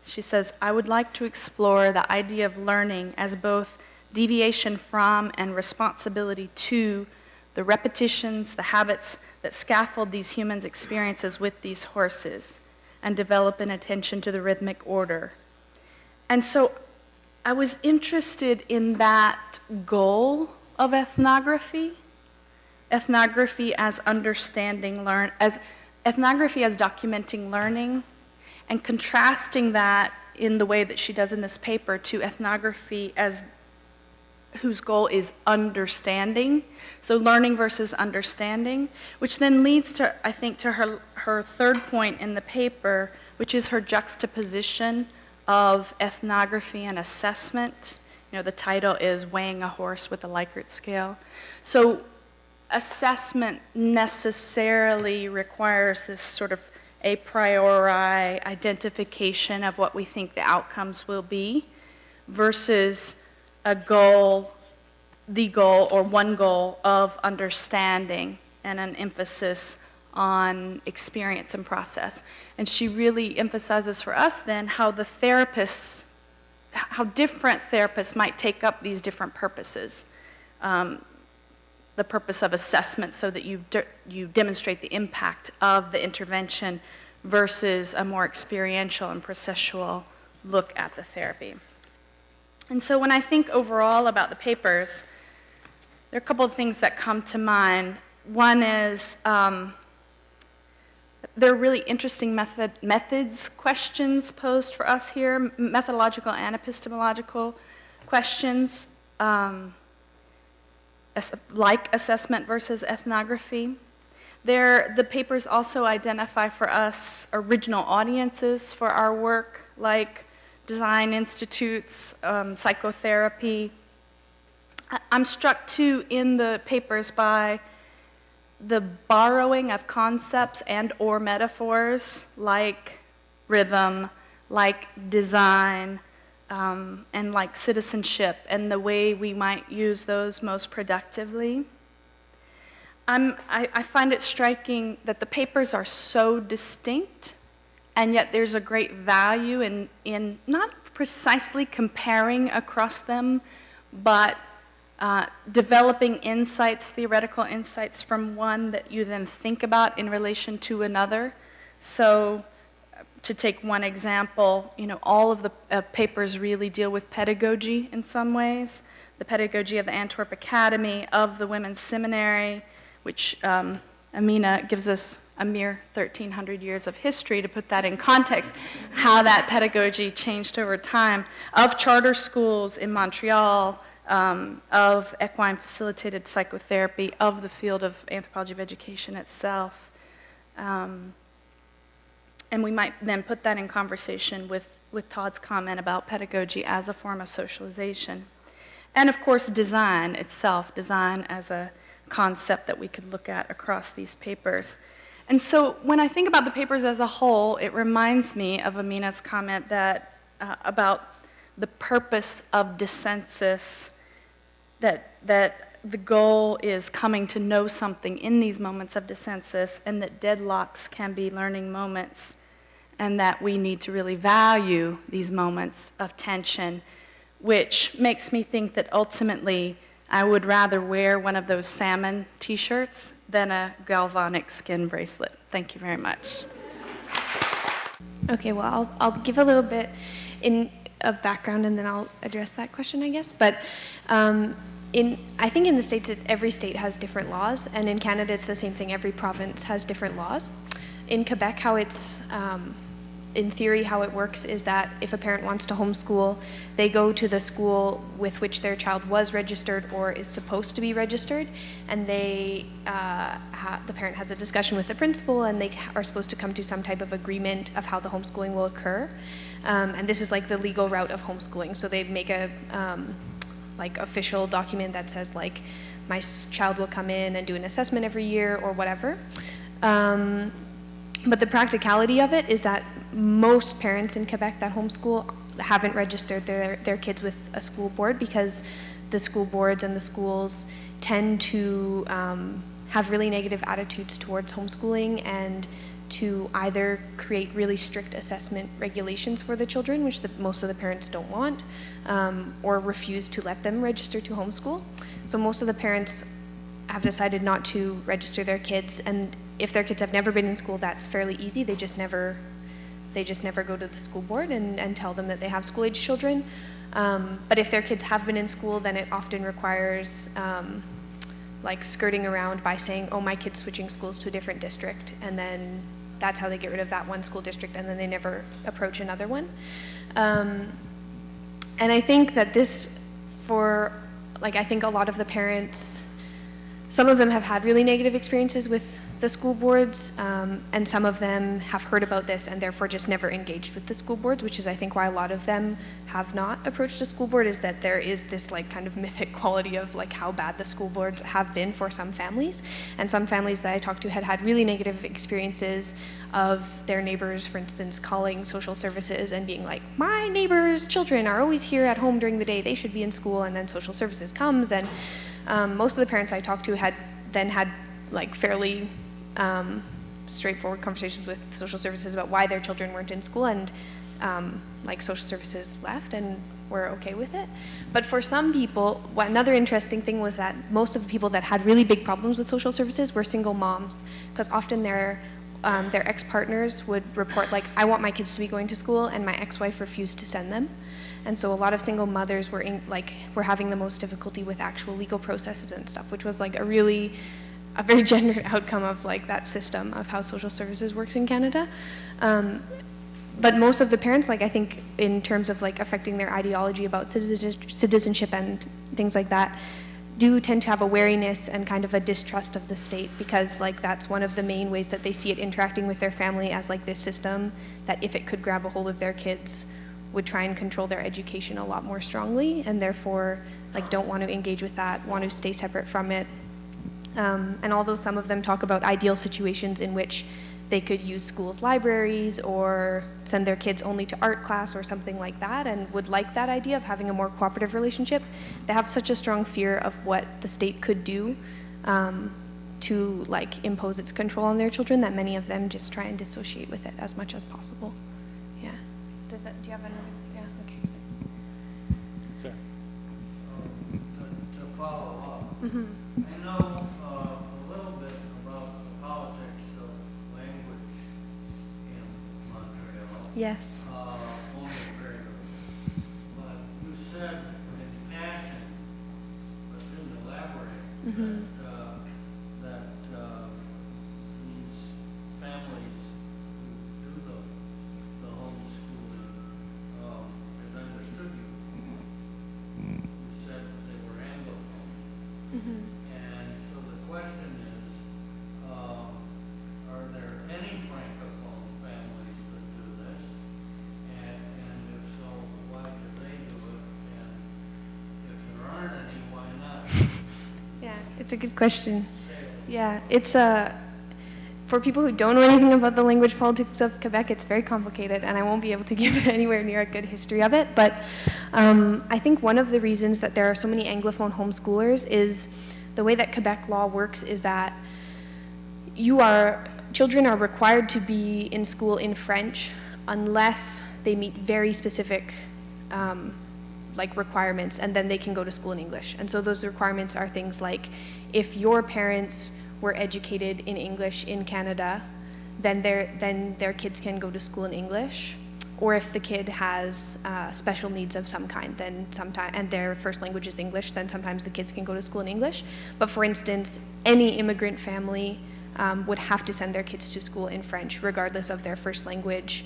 She says, "I would like to explore the idea of learning as both deviation from and responsibility to the repetitions, the habits that scaffold these humans' experiences with these horses and develop an attention to the rhythmic order." And so I was interested in that goal of ethnography. Ethnography as understanding ethnography as documenting learning, and contrasting that in the way that she does in this paper to ethnography as whose goal is understanding. So learning versus understanding, which then leads to, I think, to her third point in the paper, which is her juxtaposition of ethnography and assessment. The title is Weighing a Horse with a Likert Scale. So assessment necessarily requires this sort of a priori identification of what we think the outcomes will be versus a goal, the goal or one goal of understanding and an emphasis on experience and process. And she really emphasizes for us then how the therapists, how different therapists might take up these different purposes. The purpose of assessment so that you demonstrate the impact of the intervention versus a more experiential and processual look at the therapy. And so when I think overall about the papers, there are a couple of things that come to mind. One is there are really interesting methods questions posed for us here, methodological and epistemological questions, like assessment versus ethnography. The papers also identify for us original audiences for our work, like design institutes, psychotherapy. I'm struck too in the papers by the borrowing of concepts and or metaphors like rhythm, like design, and like citizenship, and the way we might use those most productively. I find it striking that the papers are so distinct, and yet there's a great value in not precisely comparing across them, but developing insights, theoretical insights from one that you then think about in relation to another. So to take one example, all of the papers really deal with pedagogy in some ways. The pedagogy of the Antwerp Academy, of the Women's Seminary, which Amina gives us a mere 1,300 years of history to put that in context, how that pedagogy changed over time, of charter schools in Montreal, of equine facilitated psychotherapy, of the field of anthropology of education itself. And we might then put that in conversation with Todd's comment about pedagogy as a form of socialization. And of course, design itself, design as a concept that we could look at across these papers. And so when I think about the papers as a whole, it reminds me of Amina's comment that about the purpose of dissensus, that the goal is coming to know something in these moments of dissensus, and that deadlocks can be learning moments, and that we need to really value these moments of tension, which makes me think that ultimately I would rather wear one of those salmon t-shirts than a galvanic skin bracelet. Thank you very much. Okay, well, I'll give a little bit of background, and then I'll address that question, I guess. But I think in the States, every state has different laws, and in Canada, it's the same thing. Every province has different laws. In Quebec, how it's, in theory, how it works is that if a parent wants to homeschool, they go to the school with which their child was registered or is supposed to be registered, and the parent has a discussion with the principal, and they are supposed to come to some type of agreement of how the homeschooling will occur. And this is like the legal route of homeschooling. So they make a official document that says like, my child will come in and do an assessment every year or whatever. But the practicality of it is that most parents in Quebec that homeschool haven't registered their kids with a school board, because the school boards and the schools tend to have really negative attitudes towards homeschooling, and to either create really strict assessment regulations for the children, which most of the parents don't want, or refuse to let them register to homeschool. So most of the parents have decided not to register their kids, and if their kids have never been in school, that's fairly easy. They just never go to the school board and tell them that they have school-age children. But if their kids have been in school, then it often requires like skirting around by saying, oh, my kid's switching schools to a different district, and then that's how they get rid of that one school district, and then they never approach another one. And I think that I think a lot of the parents, some of them have had really negative experiences with the school boards, and some of them have heard about this and therefore just never engaged with the school boards, which is, I think, why a lot of them have not approached a school board, is that there is this like kind of mythic quality of like how bad the school boards have been for some families. And some families that I talked to had really negative experiences of their neighbors, for instance, calling social services and being like, my neighbor's children are always here at home during the day, they should be in school, and then social services comes, and most of the parents I talked to had like fairly straightforward conversations with social services about why their children weren't in school, and like social services left and were okay with it. But for some people, another interesting thing was that most of the people that had really big problems with social services were single moms, because often their ex-partners would report like, I want my kids to be going to school, and my ex-wife refused to send them. And so a lot of single mothers were having the most difficulty with actual legal processes and stuff, which was like a very gendered outcome of like that system of how social services works in Canada. But most of the parents, like I think in terms of like affecting their ideology about citizenship and things like that, do tend to have a wariness and kind of a distrust of the state, because like that's one of the main ways that they see it interacting with their family, as like this system that if it could grab a hold of their kids would try and control their education a lot more strongly, and therefore like don't want to engage with that, want to stay separate from it. And although some of them talk about ideal situations in which they could use schools' libraries or send their kids only to art class or something like that, and would like that idea of having a more cooperative relationship, they have such a strong fear of what the state could do to like impose its control on their children that many of them just try and dissociate with it as much as possible. Yeah. Do you have another? Yeah, okay. Sir. To follow up, Mm-hmm. I know a little bit about the politics of language in Montreal. Yes. Only very little. But you said in passing, but didn't elaborate, Mm-hmm. that these families who do the homeschooling, as I understood you said that they were Anglophone. Mm-hmm. And so the question is, are there any Francophone families that do this? And if so, why do they do it? And if there aren't any, why not? Yeah, it's a good question. Yeah, it's for people who don't know anything about the language politics of Quebec, it's very complicated, and I won't be able to give anywhere near a good history of it. But I think one of the reasons that there are so many Anglophone homeschoolers is the way that Quebec law works is that children are required to be in school in French unless they meet very specific like requirements, and then they can go to school in English. And so those requirements are things like, if your parents were educated in English in Canada, then their kids can go to school in English. Or if the kid has special needs of some kind, then and their first language is English, then sometimes the kids can go to school in English. But for instance, any immigrant family would have to send their kids to school in French, regardless of their first language,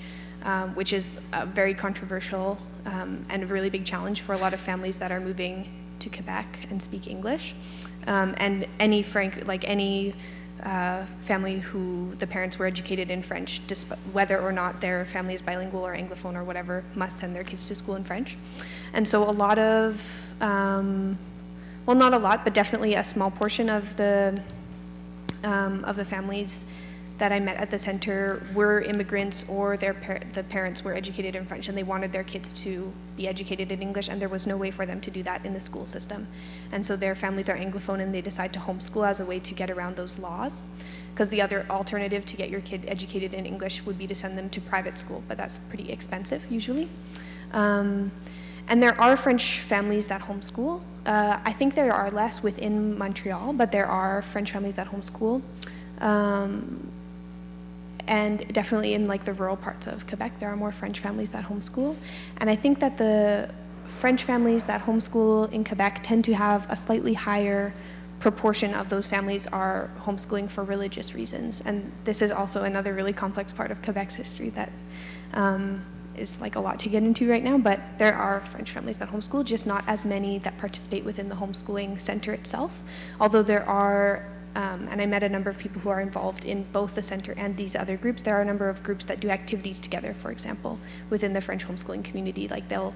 which is very controversial and a really big challenge for a lot of families that are moving to Quebec and speak English. And any family who the parents were educated in French, whether or not their family is bilingual or Anglophone or whatever, must send their kids to school in French. And so a lot of, well, not a lot, but definitely a small portion of the families that I met at the center were immigrants, or the parents were educated in French, and they wanted their kids to be educated in English, and there was no way for them to do that in the school system. And so their families are Anglophone, and they decide to homeschool as a way to get around those laws, because the other alternative to get your kid educated in English would be to send them to private school, but that's pretty expensive usually. And there are French families that homeschool. I think there are less within Montreal, but there are French families that homeschool. And definitely in like the rural parts of Quebec, there are more French families that homeschool. And I think that the French families that homeschool in Quebec tend to have a slightly higher proportion of those families are homeschooling for religious reasons. And this is also another really complex part of Quebec's history that is like a lot to get into right now, but there are French families that homeschool, just not as many that participate within the homeschooling center itself. Although there are, and I met a number of people who are involved in both the center and these other groups. There are a number of groups that do activities together, for example, within the French homeschooling community, like they'll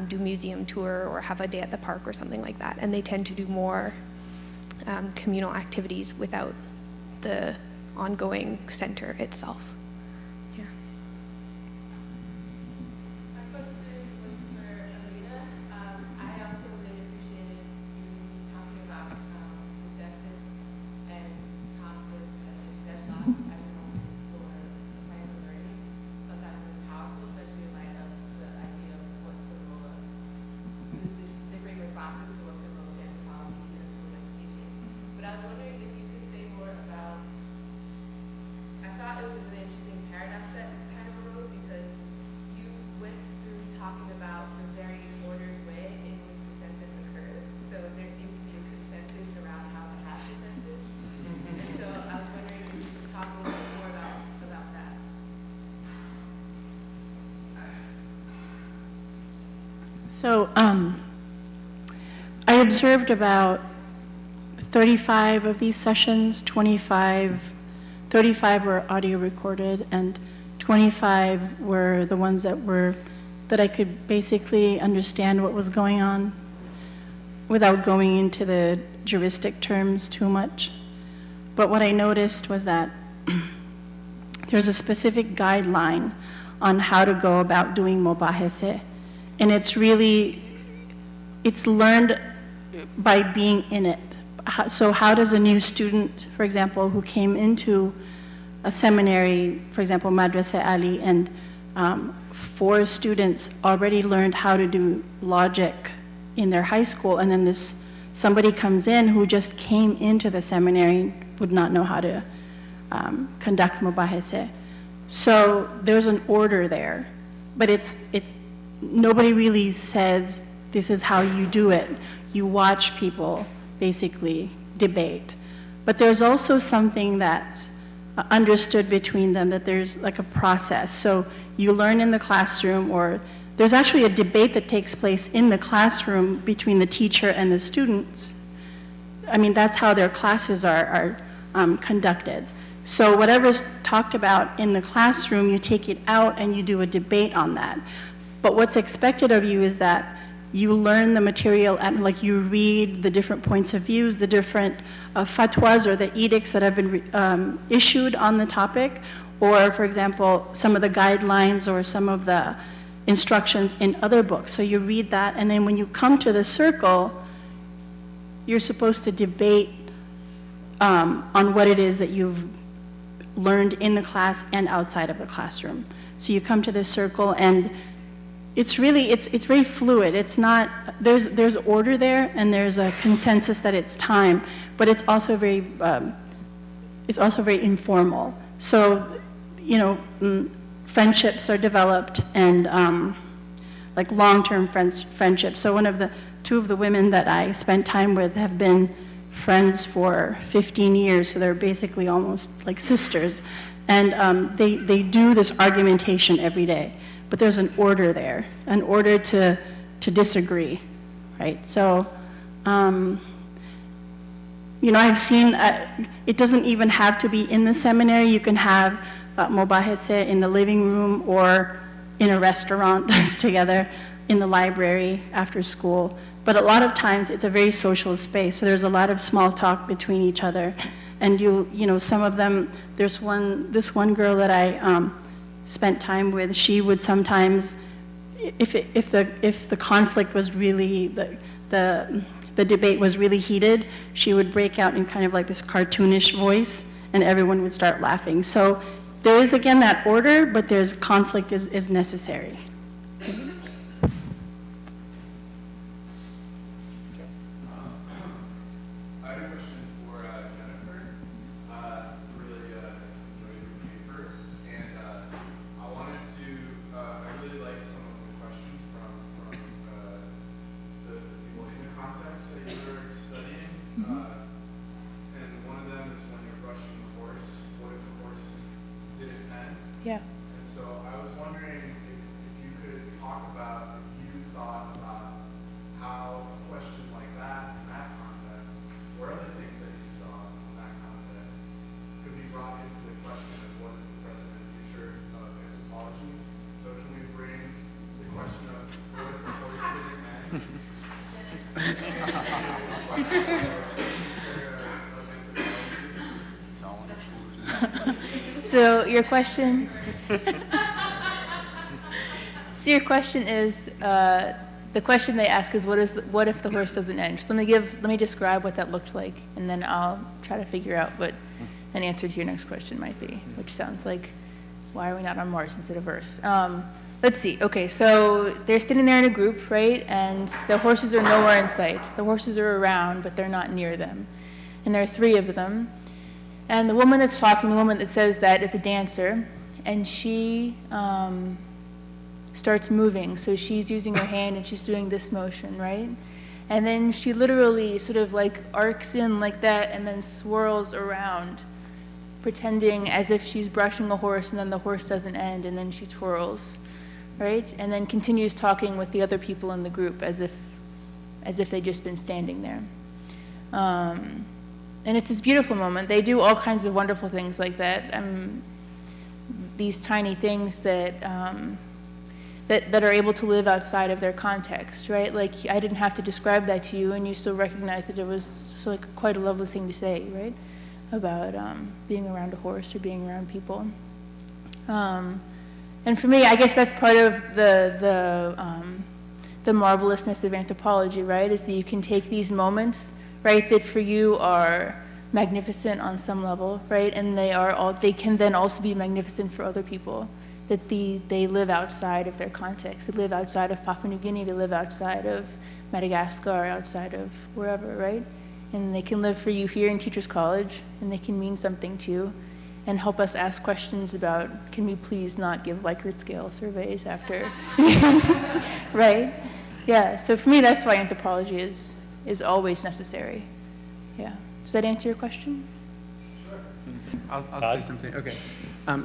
do museum tour or have a day at the park or something like that, and they tend to do more communal activities without the ongoing center itself. Yeah. My question was for Alita. I also really appreciated you talking about receptive and conflict as a deadlock. I don't know for science and learning, but that was powerful, especially in light of the idea of what's the role of the differing responses to what's the role of anthropology in school education. But I was wondering if you could say more about, I thought it was a really interesting paradox that kind of arose, because you went through talking about the very ordered way in which the census occurs. So there seems to be a consensus around how to have the census. And so I was wondering if you could talk a little bit more about that. So I observed about 35 of these sessions, 35 were audio recorded, and 25 were the ones that I could basically understand what was going on without going into the juristic terms too much. But what I noticed was that there's a specific guideline on how to go about doing mubahese, and it's learned by being in it. So how does a new student, for example, who came into a seminary, for example, Madrasa Ali, and 4 students already learned how to do logic in their high school, and then somebody comes in who just came into the seminary, would not know how to conduct mubahese. So there's an order there, but it's nobody really says this is how you do it. You watch people basically debate. But there's also something that's understood between them, that there's like a process. So you learn in the classroom, or there's actually a debate that takes place in the classroom between the teacher and the students. I mean, that's how their classes are conducted. So whatever's talked about in the classroom, you take it out and you do a debate on that. But what's expected of you is that you learn the material and like you read the different points of views, the different fatwas or the edicts that have been issued on the topic, or for example, some of the guidelines or some of the instructions in other books. So you read that, and then when you come to the circle, you're supposed to debate on what it is that you've learned in the class and outside of the classroom. So you come to this circle, and it's very fluid. It's not, there's order there, and there's a consensus that it's time, but it's also very informal. So, friendships are developed, and like long-term friendships. So two of the women that I spent time with have been friends for 15 years, so they're basically almost like sisters. And they do this argumentation every day. But there's an order there, an order to disagree, right? So, I've seen, it doesn't even have to be in the seminary. You can have mubahese in the living room or in a restaurant together, in the library, after school. But a lot of times it's a very social space, so there's a lot of small talk between each other. And some of them, this one girl that I spent time with, she would sometimes, if the conflict was really, the debate was really heated, she would break out in kind of like this cartoonish voice, and everyone would start laughing. So there is, again, that order, but there's conflict is necessary. Yeah. And so I was wondering if you could talk about, if you thought about how a question like that in that context, or other things that you saw in that context, could be brought into the question of what is the present and future of anthropology. So can we bring the question of what if the horse didn't end? So your question. Is the question they ask is what if the horse doesn't end? So let me describe what that looked like, and then I'll try to figure out what an answer to your next question might be, which sounds like, why are we not on Mars instead of Earth? Let's see. Okay, so they're sitting there in a group, right? And the horses are nowhere in sight. The horses are around, but they're not near them. And there are 3 of them. And the woman that's talking, the woman that says that, is a dancer, and she starts moving. So she's using her hand and she's doing this motion, right? And then she literally sort of like arcs in like that and then swirls around, pretending as if she's brushing a horse, and then the horse doesn't end, and then she twirls, right? And then continues talking with the other people in the group as if they'd just been standing there. it's this beautiful moment. They do all kinds of wonderful things like that. These tiny things that that are able to live outside of their context, right? Like, I didn't have to describe that to you, and you still recognized that it was like quite a lovely thing to say, right? About being around a horse or being around people. And for me, I guess that's part of the marvelousness of anthropology, right? Is that you can take these moments, right, that for you are magnificent on some level, right? And they can then also be magnificent for other people. That they live outside of their context. They live outside of Papua New Guinea. They live outside of Madagascar, outside of wherever, right? And they can live for you here in Teachers College, and they can mean something to you, and help us ask questions about, can we please not give Likert scale surveys after, right? Yeah, so for me, that's why anthropology is always necessary. Yeah. Does that answer your question? I'll say something. Okay.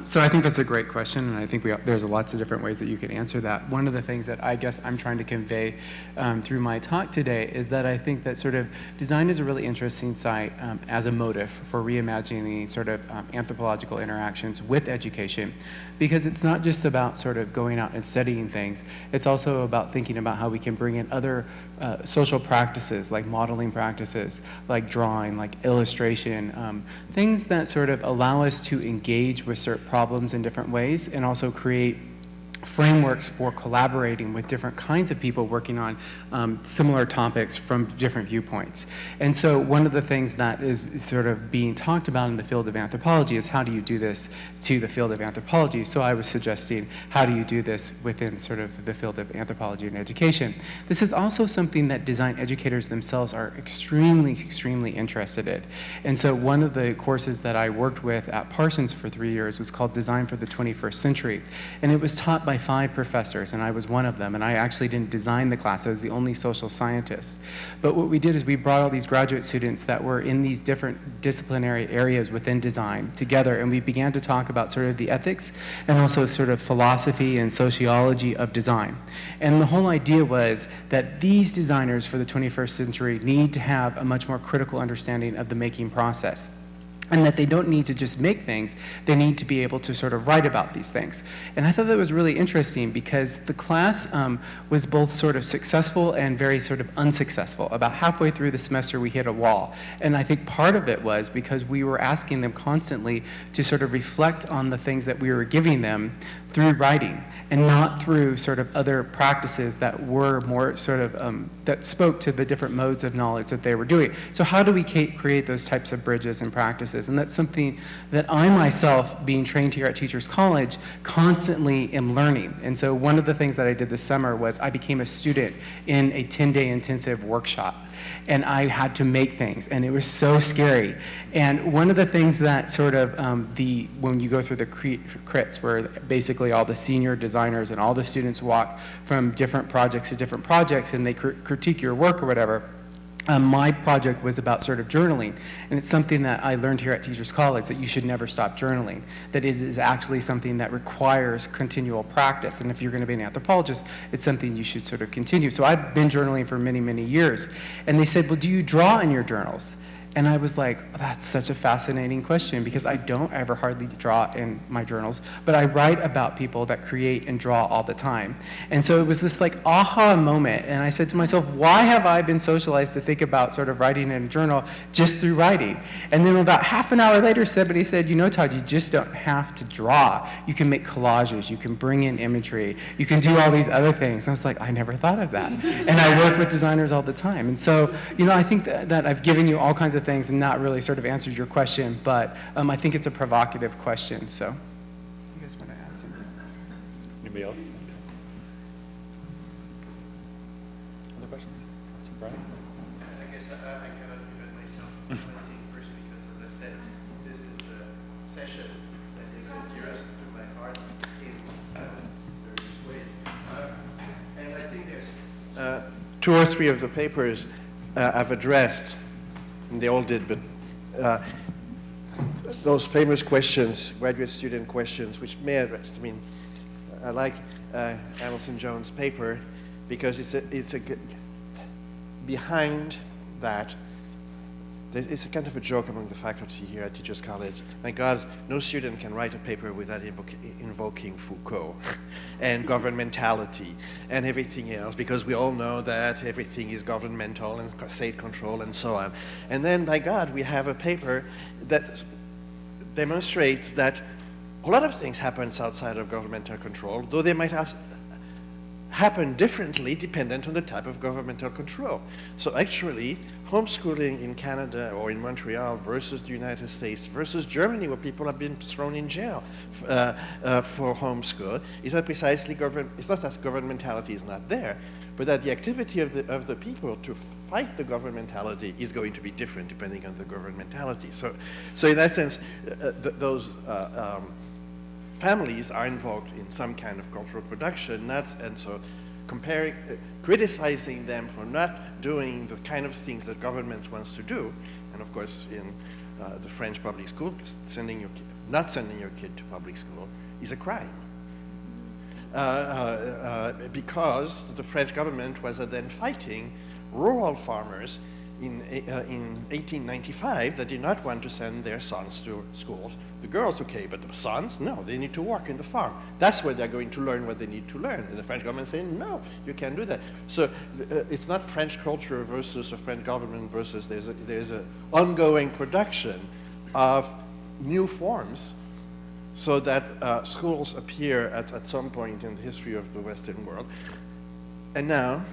So I think that's a great question, and I think there's lots of different ways that you could answer that. One of the things that I guess I'm trying to convey through my talk today is that I think that sort of design is a really interesting site as a motive for reimagining sort of anthropological interactions with education, because it's not just about sort of going out and studying things. It's also about thinking about how we can bring in other social practices, like modeling practices, like drawing, like illustration, things that sort of allow us to engage with certain problems in different ways, and also create frameworks for collaborating with different kinds of people working on similar topics from different viewpoints. And so one of the things that is sort of being talked about in the field of anthropology is, how do you do this to the field of anthropology? So I was suggesting, how do you do this within sort of the field of anthropology and education? This is also something that design educators themselves are extremely, extremely interested in. And so one of the courses that I worked with at Parsons for 3 years was called Design for the 21st Century. And it was taught by 5 professors, and I was one of them. And I actually didn't design the class. I was the only social scientist. But what we did is we brought all these graduate students that were in these different disciplinary areas within design together, and we began to talk about sort of the ethics and also sort of philosophy and sociology of design. And the whole idea was that these designers for the 21st century need to have a much more critical understanding of the making process. And that they don't need to just make things, they need to be able to sort of write about these things. And I thought that was really interesting, because the class was both sort of successful and very sort of unsuccessful. About halfway through the semester, we hit a wall. And I think part of it was because we were asking them constantly to sort of reflect on the things that we were giving them through writing, and not through sort of other practices that were more sort of, that spoke to the different modes of knowledge that they were doing. So how do we create those types of bridges and practices? And that's something that I myself, being trained here at Teachers College, constantly am learning. And so one of the things that I did this summer was I became a student in a 10-day intensive workshop. And I had to make things, and it was so scary. And one of the things that sort of when you go through the crits, where basically all the senior designers and all the students walk from different projects to different projects, and they critique your work or whatever, my project was about sort of journaling, and it's something that I learned here at Teachers College, that you should never stop journaling, that it is actually something that requires continual practice, and if you're going to be an anthropologist, it's something you should sort of continue. So I've been journaling for many, many years, and they said, well, do you draw in your journals? And I was like, that's such a fascinating question, because I don't ever hardly draw in my journals, but I write about people that create and draw all the time. And so it was this like aha moment, and I said to myself, why have I been socialized to think about sort of writing in a journal just through writing? And then about half an hour later, somebody said, you know, Todd, you just don't have to draw. You can make collages, you can bring in imagery, you can do all these other things. And I was like, I never thought of that. And I work with designers all the time. And so, you know, I think that I've given you all kinds of things and not really sort of answered your question, but I think it's a provocative question. So, you guys want to add something? Anybody else? Other questions? Brian? I guess I cannot prevent myself from commenting first, because as I said, this is the session that is the dearest to my heart in various ways. And I think there's 2 or 3 of the papers I've addressed, and they all did, but those famous questions, graduate student questions, which may address. I mean, I like Alison Jones' paper, because it's a behind that it's a kind of a joke among the faculty here at Teachers College. My God, no student can write a paper without invoking Foucault and governmentality and everything else, because we all know that everything is governmental and state control and so on. And then, by God, we have a paper that demonstrates that a lot of things happen outside of governmental control, though they might happen differently dependent on the type of governmental control. So actually, homeschooling in Canada or in Montreal versus the United States versus Germany, where people have been thrown in jail for homeschool, is that precisely it's not that governmentality is not there, but that the activity of the people to fight the governmentality is going to be different depending on the governmentality. So in that sense, those families are involved in some kind of cultural production, and so criticizing them for not doing the kind of things that government wants to do, and of course in the French public school, not sending your kid to public school is a crime. Because the French government was then fighting rural farmers in 1895 that did not want to send their sons to school. The girls, okay, but the sons, no, they need to work in the farm. That's where they're going to learn what they need to learn. And the French government saying, no, you can't do that. So it's not French culture versus a French government versus there's an ongoing production of new forms so that schools appear at some point in the history of the Western world. And now,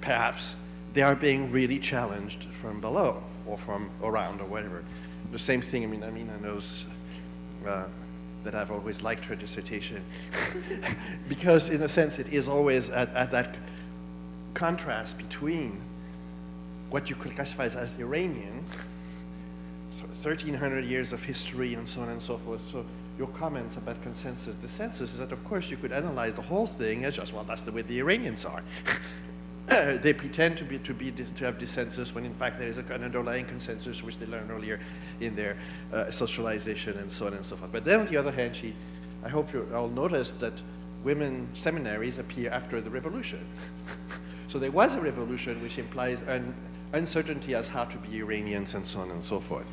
perhaps, they are being really challenged from below or from around or whatever. The same thing, I mean, Amina knows that I've always liked her dissertation because in a sense it is always at that contrast between what you could classify as Iranian, so 1,300 years of history and so on and so forth. So your comments about consensus, dissensus is that of course you could analyze the whole thing as just, well, that's the way the Iranians are. They pretend to have dissensus when in fact there is an underlying consensus which they learned earlier in their socialization and so on and so forth. But then on the other hand, I hope you all noticed that women seminaries appear after the revolution. So there was a revolution which implies an uncertainty as how to be Iranians and so on and so forth.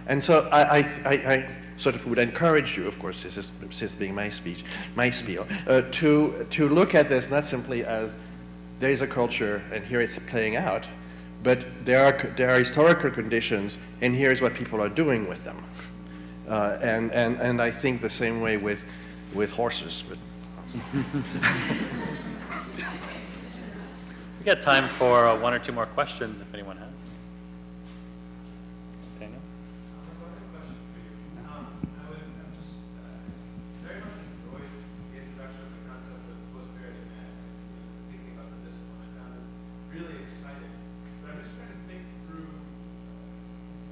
And so I sort of would encourage you, of course, this is being my spiel, to look at this not simply as there is a culture and here it's playing out, but there are historical conditions and here's what people are doing with them. And I think the same way with horses. But We got time for one or two more questions if anyone has. Daniel? Really exciting, but I'm just trying to think through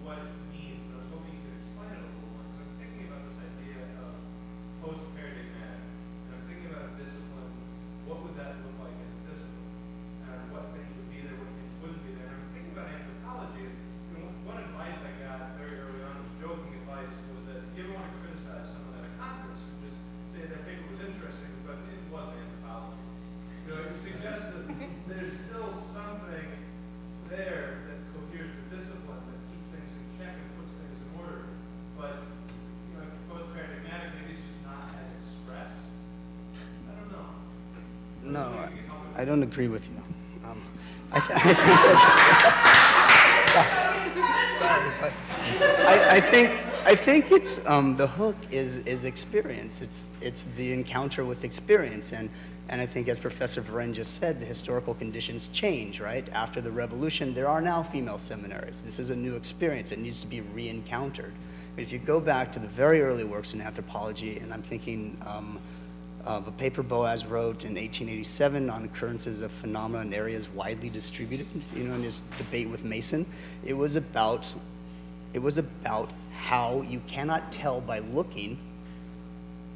what it means, and I was hoping you could explain it a little more, because I'm thinking about this idea of post-paradigmatic, and I'm thinking about a discipline, what would that look like as a discipline, and what things would be there, what things wouldn't be there, and I'm thinking about anthropology, one advice I got very early on, was joking advice, was that if you ever want to criticize someone at a conference, you just say their paper was interesting, but it wasn't anthropology. It suggests that there's still something there that coheres with discipline, that keeps things in check and puts things in order. But, post-paradigmatic, maybe it's just not as expressed. I don't know. No, I don't agree with you. Sorry, but I think it's the hook is experience. It's the encounter with experience, and I think as Professor Varenne just said, the historical conditions change, right? After the revolution, there are now female seminaries. This is a new experience. It needs to be re-encountered. But if you go back to the very early works in anthropology, and I'm thinking of a paper Boas wrote in 1887 on occurrences of phenomena in areas widely distributed, in his debate with Mason, it was about how you cannot tell by looking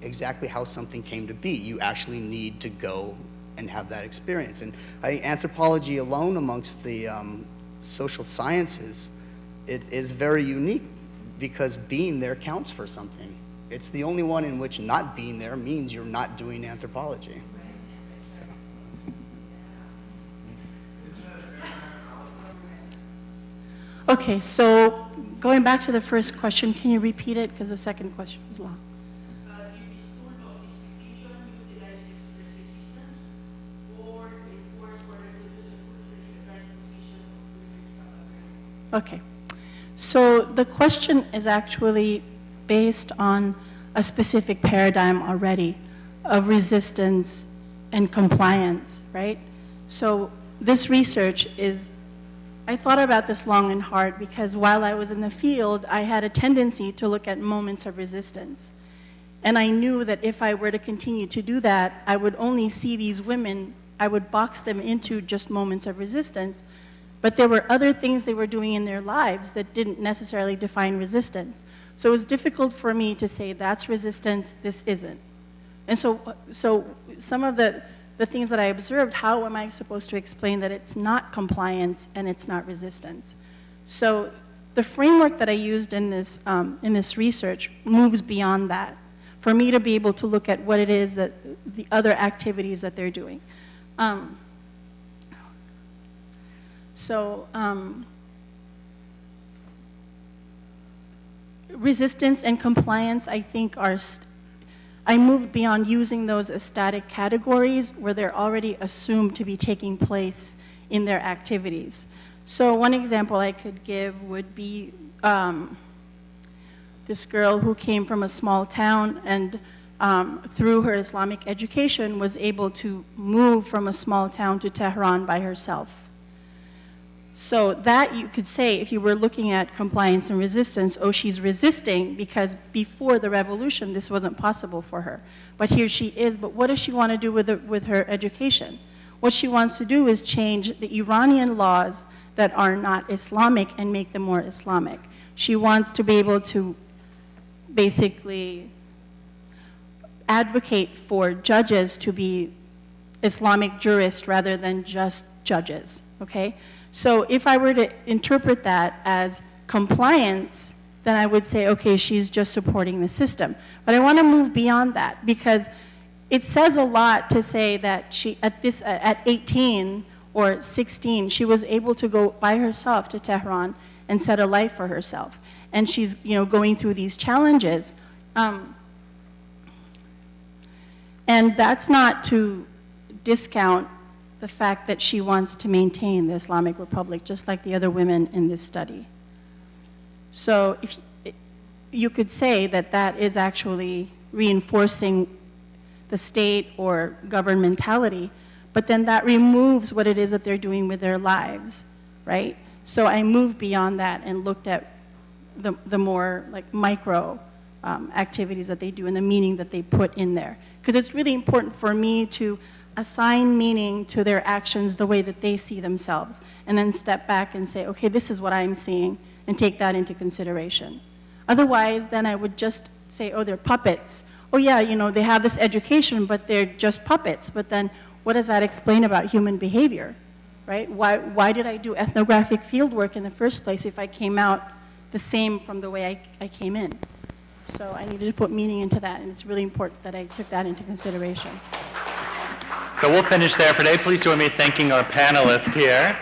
exactly how something came to be. You actually need to go and have that experience. And anthropology alone amongst the social sciences, it is very unique because being there counts for something. It's the only one in which not being there means you're not doing anthropology. So. Okay, so going back to the first question, can you repeat it? Because the second question was long. In this tool of discrimination, utilize express resistance or enforce for reproduce and culturally assigned position of women's category. Okay, so the question is actually based on a specific paradigm already of resistance and compliance, right? So this research is, I thought about this long and hard because while I was in the field, I had a tendency to look at moments of resistance. And I knew that if I were to continue to do that, I would only see these women, I would box them into just moments of resistance, but there were other things they were doing in their lives that didn't necessarily define resistance. So it was difficult for me to say that's resistance, this isn't. And so some of the things that I observed, how am I supposed to explain that it's not compliance and it's not resistance? So the framework that I used in this research moves beyond that, for me to be able to look at what it is that the other activities that they're doing. Resistance and compliance, I think, I moved beyond using those as static categories where they're already assumed to be taking place in their activities. So one example I could give would be this girl who came from a small town and through her Islamic education was able to move from a small town to Tehran by herself. So that you could say, if you were looking at compliance and resistance, oh, she's resisting because before the revolution, this wasn't possible for her. But here she is, but what does she want to do with her education? What she wants to do is change the Iranian laws that are not Islamic and make them more Islamic. She wants to be able to basically advocate for judges to be Islamic jurists rather than just judges, okay? So if I were to interpret that as compliance, then I would say, okay, she's just supporting the system. But I want to move beyond that because it says a lot to say that she, at 18 or 16, she was able to go by herself to Tehran and set a life for herself. And she's, going through these challenges. And that's not to discount the fact that she wants to maintain the Islamic Republic, just like the other women in this study. So you could say that that is actually reinforcing the state or governmentality, but then that removes what it is that they're doing with their lives, right? So I moved beyond that and looked at the more like micro activities that they do and the meaning that they put in there. Because it's really important for me to assign meaning to their actions the way that they see themselves, and then step back and say, okay, this is what I'm seeing, and take that into consideration. Otherwise, then I would just say, oh, they're puppets. Oh yeah, they have this education, but they're just puppets. But then what does that explain about human behavior, right? Why did I do ethnographic field work in the first place if I came out the same from the way I came in? So I needed to put meaning into that, and it's really important that I took that into consideration. So we'll finish there for today. Please join me in thanking our panelists here.